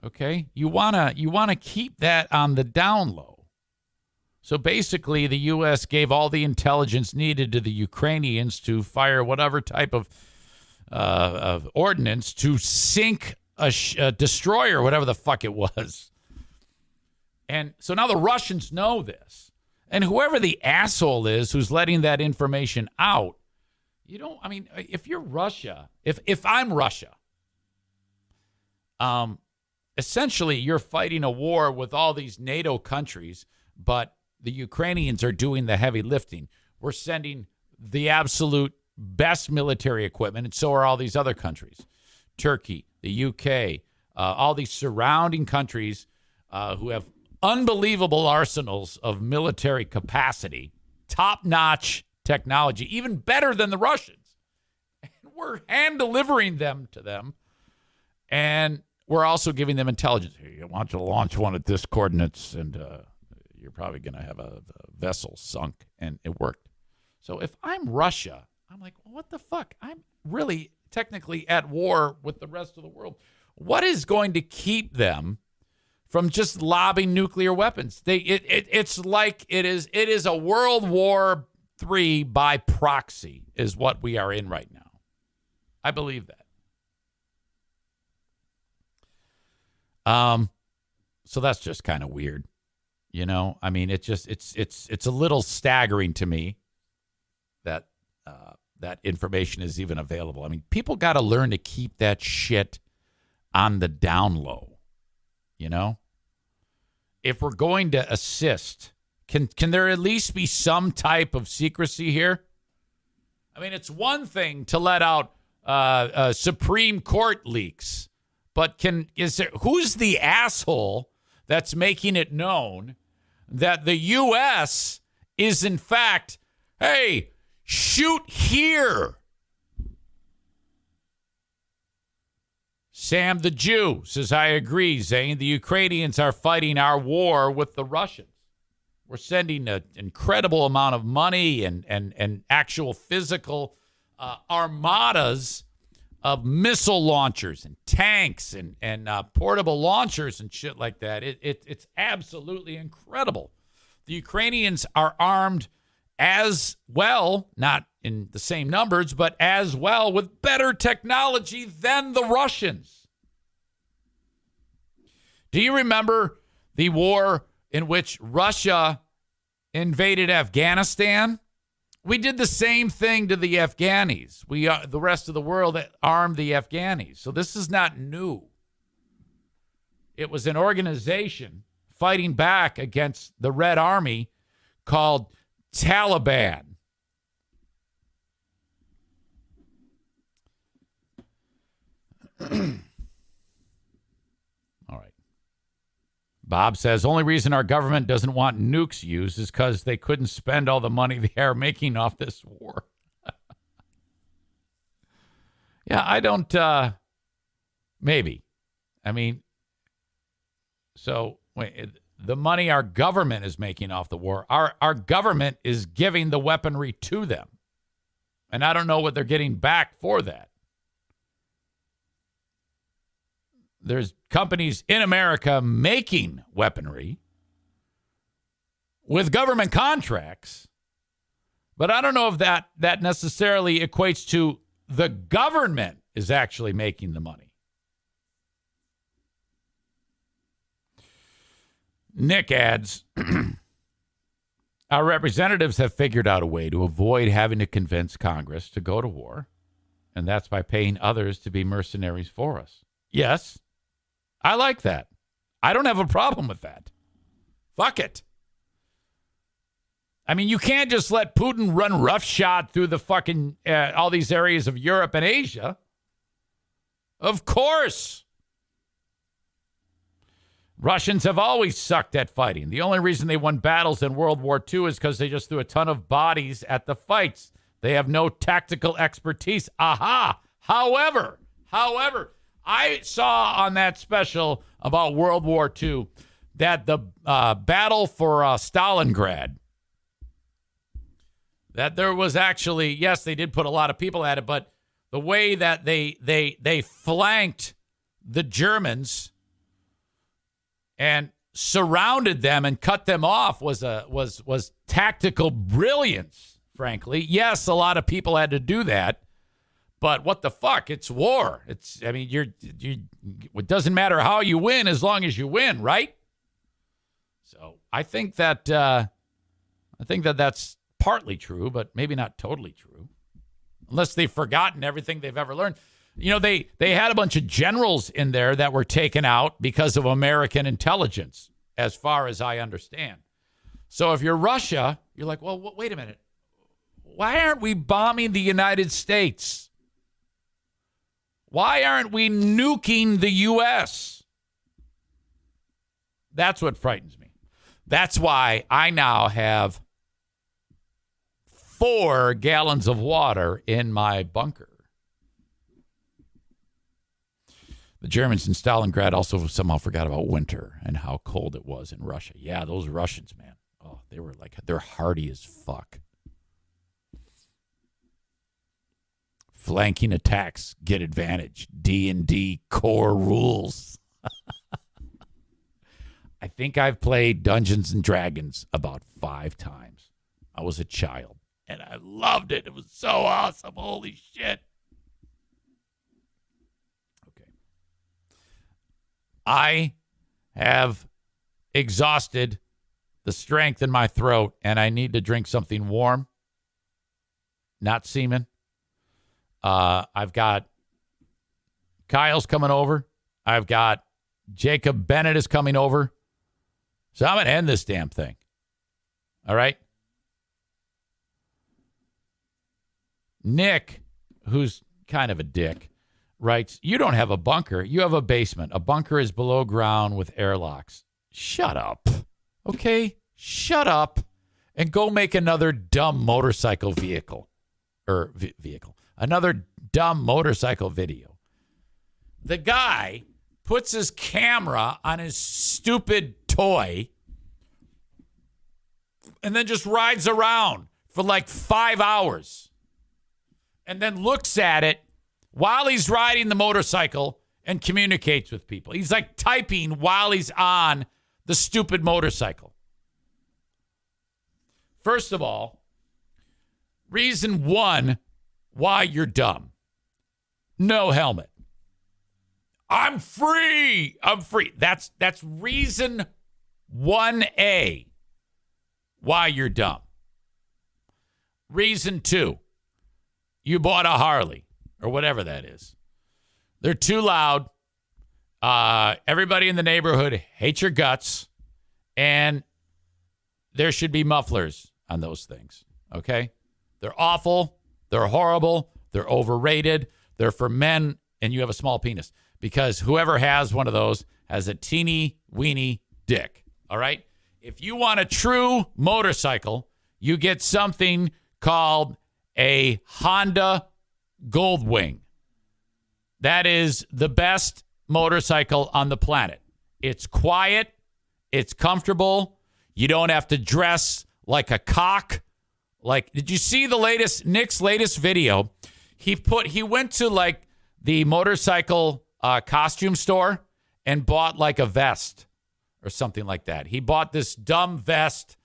[SPEAKER 3] Okay? You wanna keep that on the down low. So basically, the U.S. gave all the intelligence needed to the Ukrainians to fire whatever type of ordnance to sink a destroyer, whatever the fuck it was. And so now the Russians know this. And whoever the asshole is who's letting that information out, if you're Russia, if I'm Russia, essentially you're fighting a war with all these NATO countries, but the Ukrainians are doing the heavy lifting. We're sending the absolute best military equipment, and so are all these other countries. Turkey, the UK, all these surrounding countries who have unbelievable arsenals of military capacity, top-notch technology, even better than the Russians. And we're hand-delivering them to them, and we're also giving them intelligence. Here, you want to launch one at this coordinates, and you're probably going to have a vessel sunk, and it worked. So if I'm Russia, I'm like, well, what the fuck? I'm really technically at war with the rest of the world. What is going to keep them from just lobbing nuclear weapons? It's like it is a World War III by proxy is what we are in right now. I believe that. So that's just kind of weird. I mean, it's a little staggering to me that that information is even available. I mean, people got to learn to keep that shit on the down low. If we're going to assist, can there at least be some type of secrecy here? I mean, it's one thing to let out Supreme Court leaks, but who's the asshole that's making it known that the U.S. is in fact, hey, shoot here? Sam the Jew says, I agree, Zane. The Ukrainians are fighting our war with the Russians. We're sending an incredible amount of money and actual physical armadas of missile launchers and tanks and portable launchers and shit like that. It's absolutely incredible. The Ukrainians are armed as well, not in the same numbers, but as well with better technology than the Russians. Do you remember the war in which Russia invaded Afghanistan? We did the same thing to the Afghanis. The rest of the world armed the Afghanis. So this is not new. It was an organization fighting back against the Red Army called Taliban. All right. Bob says, only reason our government doesn't want nukes used is because they couldn't spend all the money they are making off this war. Yeah, I don't, maybe. I mean, so wait, the money our government is making off the war, our government is giving the weaponry to them. And I don't know what they're getting back for that. There's companies in America making weaponry with government contracts, but I don't know if that necessarily equates to the government is actually making the money. Nick adds, our representatives have figured out a way to avoid having to convince Congress to go to war, and that's by paying others to be mercenaries for us. Yes. I like that. I don't have a problem with that. Fuck it. I mean, you can't just let Putin run roughshod through the fucking all these areas of Europe and Asia. Of course. Russians have always sucked at fighting. The only reason they won battles in World War II is because they just threw a ton of bodies at the fights. They have no tactical expertise. Aha. However, I saw on that special about World War II that the battle for Stalingrad, that there was actually, yes, they did put a lot of people at it, but the way that they flanked the Germans and surrounded them and cut them off was tactical brilliance, frankly. Yes, a lot of people had to do that, but what the fuck? It's war. It doesn't matter how you win as long as you win, right? So I think that that's partly true, but maybe not totally true, unless they've forgotten everything they've ever learned. You know, they had a bunch of generals in there that were taken out because of American intelligence, as far as I understand. So if you're Russia, you're like, well, wait a minute. Why aren't we bombing the United States? Why aren't we nuking the U.S.? That's what frightens me. That's why I now have 4 gallons of water in my bunker. The Germans in Stalingrad also somehow forgot about winter and how cold it was in Russia. Yeah, those Russians, man. Oh, they're hardy as fuck. Flanking attacks get advantage. D&D core rules. I think I've played Dungeons and Dragons about 5 times. I was a child, and I loved it. It was so awesome. Holy shit. Okay. I have exhausted the strength in my throat, and I need to drink something warm, not semen. I've got Kyle's coming over. I've got Jacob Bennett is coming over. So I'm going to end this damn thing. All right? Nick, who's kind of a dick, writes, you don't have a bunker. You have a basement. A bunker is below ground with airlocks. Shut up. Okay? Shut up and go make another dumb motorcycle vehicle. Another dumb motorcycle video. The guy puts his camera on his stupid toy and then just rides around for like 5 hours and then looks at it while he's riding the motorcycle and communicates with people. He's like typing while he's on the stupid motorcycle. First of all, reason 1 why you're dumb. No helmet. I'm free. That's reason 1A why you're dumb. Reason 2, you bought a Harley or whatever that is. They're too loud. Everybody in the neighborhood hates your guts, and there should be mufflers on those things. Okay? They're awful. They're horrible. They're overrated. They're for men, and you have a small penis. Because whoever has one of those has a teeny weeny dick. All right? If you want a true motorcycle, you get something called a Honda Goldwing. That is the best motorcycle on the planet. It's quiet. It's comfortable. You don't have to dress like a cock. Like, did you see Nick's latest video? He went to like the motorcycle costume store and bought like a vest or something like that. He bought this dumb vest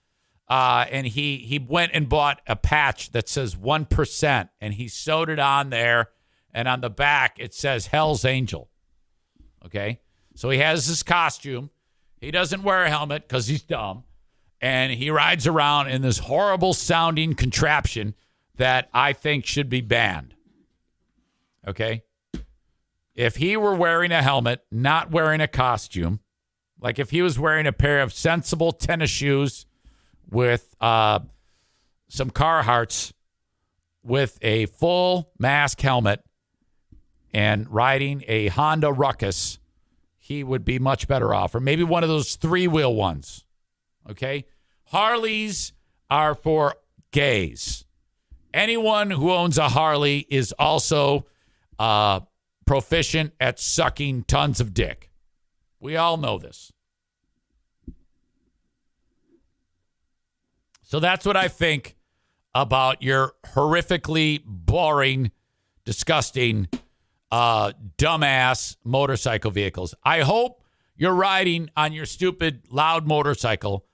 [SPEAKER 3] and he went and bought a patch that says 1% and he sewed it on there, and on the back it says Hell's Angel. Okay? So he has this costume. He doesn't wear a helmet because he's dumb. And he rides around in this horrible sounding contraption that I think should be banned. Okay? If he were wearing a helmet, not wearing a costume, like if he was wearing a pair of sensible tennis shoes with some Carhartts with a full mask helmet and riding a Honda Ruckus, he would be much better off. Or maybe one of those 3-wheel ones. Okay? Harleys are for gays. Anyone who owns a Harley is also proficient at sucking tons of dick. We all know this. So that's what I think about your horrifically boring, disgusting, dumbass motorcycle vehicles. I hope You're riding on your stupid loud motorcycle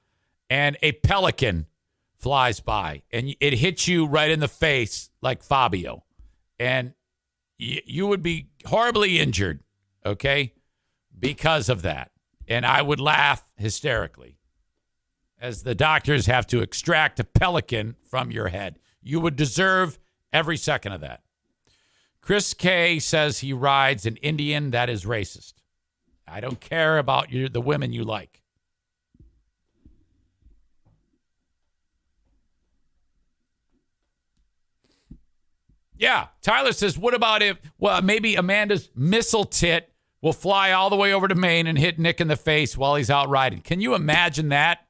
[SPEAKER 3] and a pelican flies by and it hits you right in the face like Fabio. And you would be horribly injured, okay, because of that. And I would laugh hysterically as the doctors have to extract a pelican from your head. You would deserve every second of that. Chris K says he rides an Indian. That is racist. I don't care about the women you like. Yeah, Tyler says, what about if, well, maybe Amanda's missile tit will fly all the way over to Maine and hit Nick in the face while he's out riding. Can you imagine that?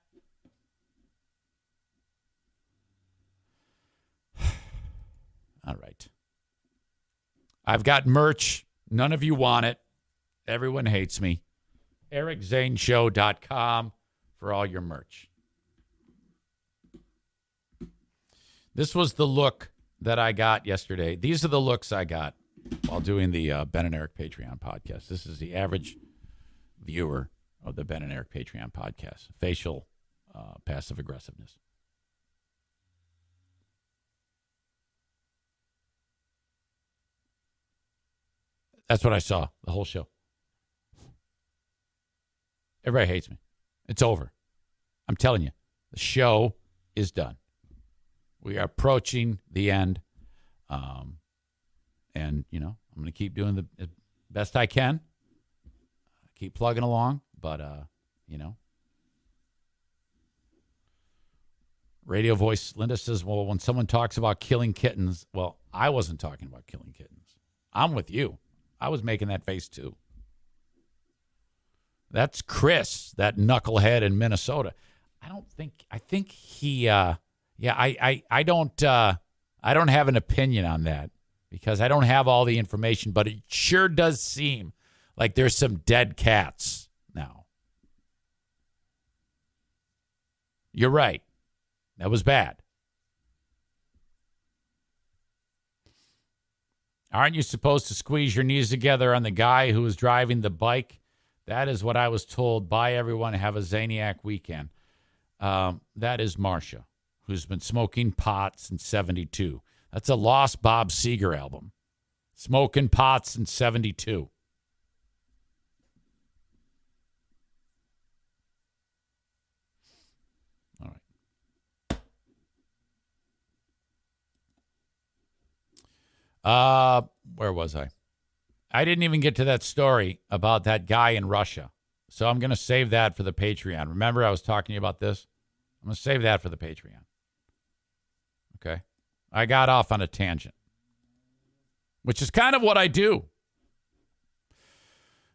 [SPEAKER 3] All right. I've got merch. None of you want it. Everyone hates me. EricZaneShow.com for all your merch. This was the look that I got yesterday. These are the looks I got while doing the Ben and Eric Patreon podcast. This is the average viewer of the Ben and Eric Patreon podcast. Facial passive aggressiveness. That's what I saw the whole show. Everybody hates me. It's over. I'm telling you, the show is done. We are approaching the end. And, you know, I'm going to keep doing the best I can. Keep plugging along. But, you know. Radio voice Linda says, well, when someone talks about killing kittens, well, I wasn't talking about killing kittens. I'm with you. I was making that face too. That's Chris, that knucklehead in Minnesota. I think he, I don't have an opinion on that because I don't have all the information, but it sure does seem like there's some dead cats now. You're right. That was bad. Aren't you supposed to squeeze your knees together on the guy who was driving the bike? That is what I was told. Bye, everyone. Have a Zaniac weekend. That is Marcia, who's been smoking pot since 72. That's a lost Bob Seger album. Smoking pot since 72. All right. Where was I? I didn't even get to that story about that guy in Russia. So I'm going to save that for the Patreon. Remember, I was talking to you about this? I'm going to save that for the Patreon. Okay? I got off on a tangent, which is kind of what I do.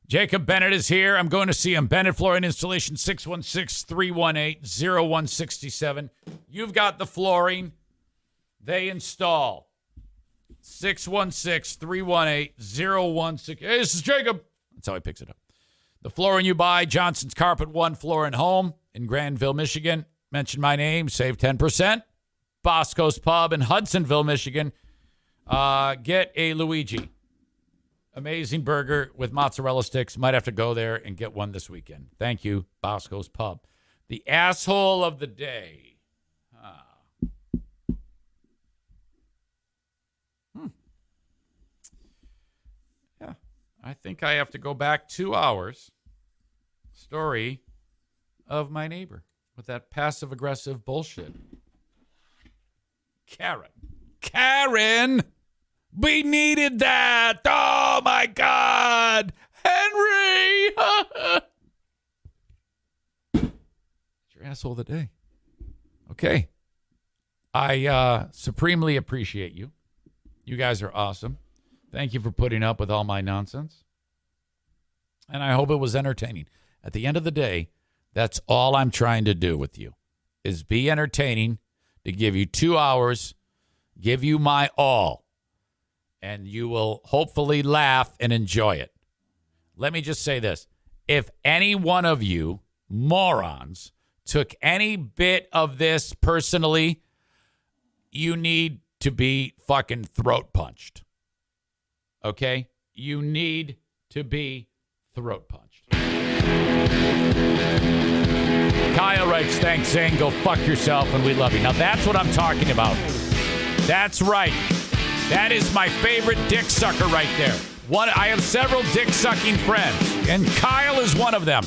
[SPEAKER 3] Jacob Bennett is here. I'm going to see him. Bennett Flooring Installation, 616-318-0167. You've got the flooring. They install. 616-318-0167. Hey, this is Jacob. That's how he picks it up. The flooring you buy, Johnson's Carpet One Floor and Home in Grandville, Michigan. Mention my name, save 10%. Bosco's Pub in Hudsonville, Michigan. Get a Luigi. Amazing burger with mozzarella sticks. Might have to go there and get one this weekend. Thank you, Bosco's Pub. The asshole of the day. Yeah, I think I have to go back 2 hours. Story of my neighbor with that passive-aggressive bullshit. Karen! We needed that! Oh, my God! Henry! It's your asshole of the day. Okay. I supremely appreciate you. You guys are awesome. Thank you for putting up with all my nonsense. And I hope it was entertaining. At the end of the day, that's all I'm trying to do with you, is be entertaining, to give you 2 hours, give you my all, and you will hopefully laugh and enjoy it. Let me just say this. If any one of you morons took any bit of this personally, you need to be fucking throat punched. Okay? You need to be throat punched. Kyle writes, thanks, Zane. Go fuck yourself, and we love you. Now, that's what I'm talking about. That's right. That is my favorite dick sucker right there. I have several dick-sucking friends, and Kyle is one of them.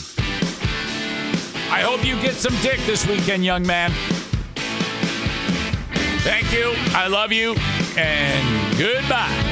[SPEAKER 3] I hope you get some dick this weekend, young man. Thank you. I love you, and goodbye.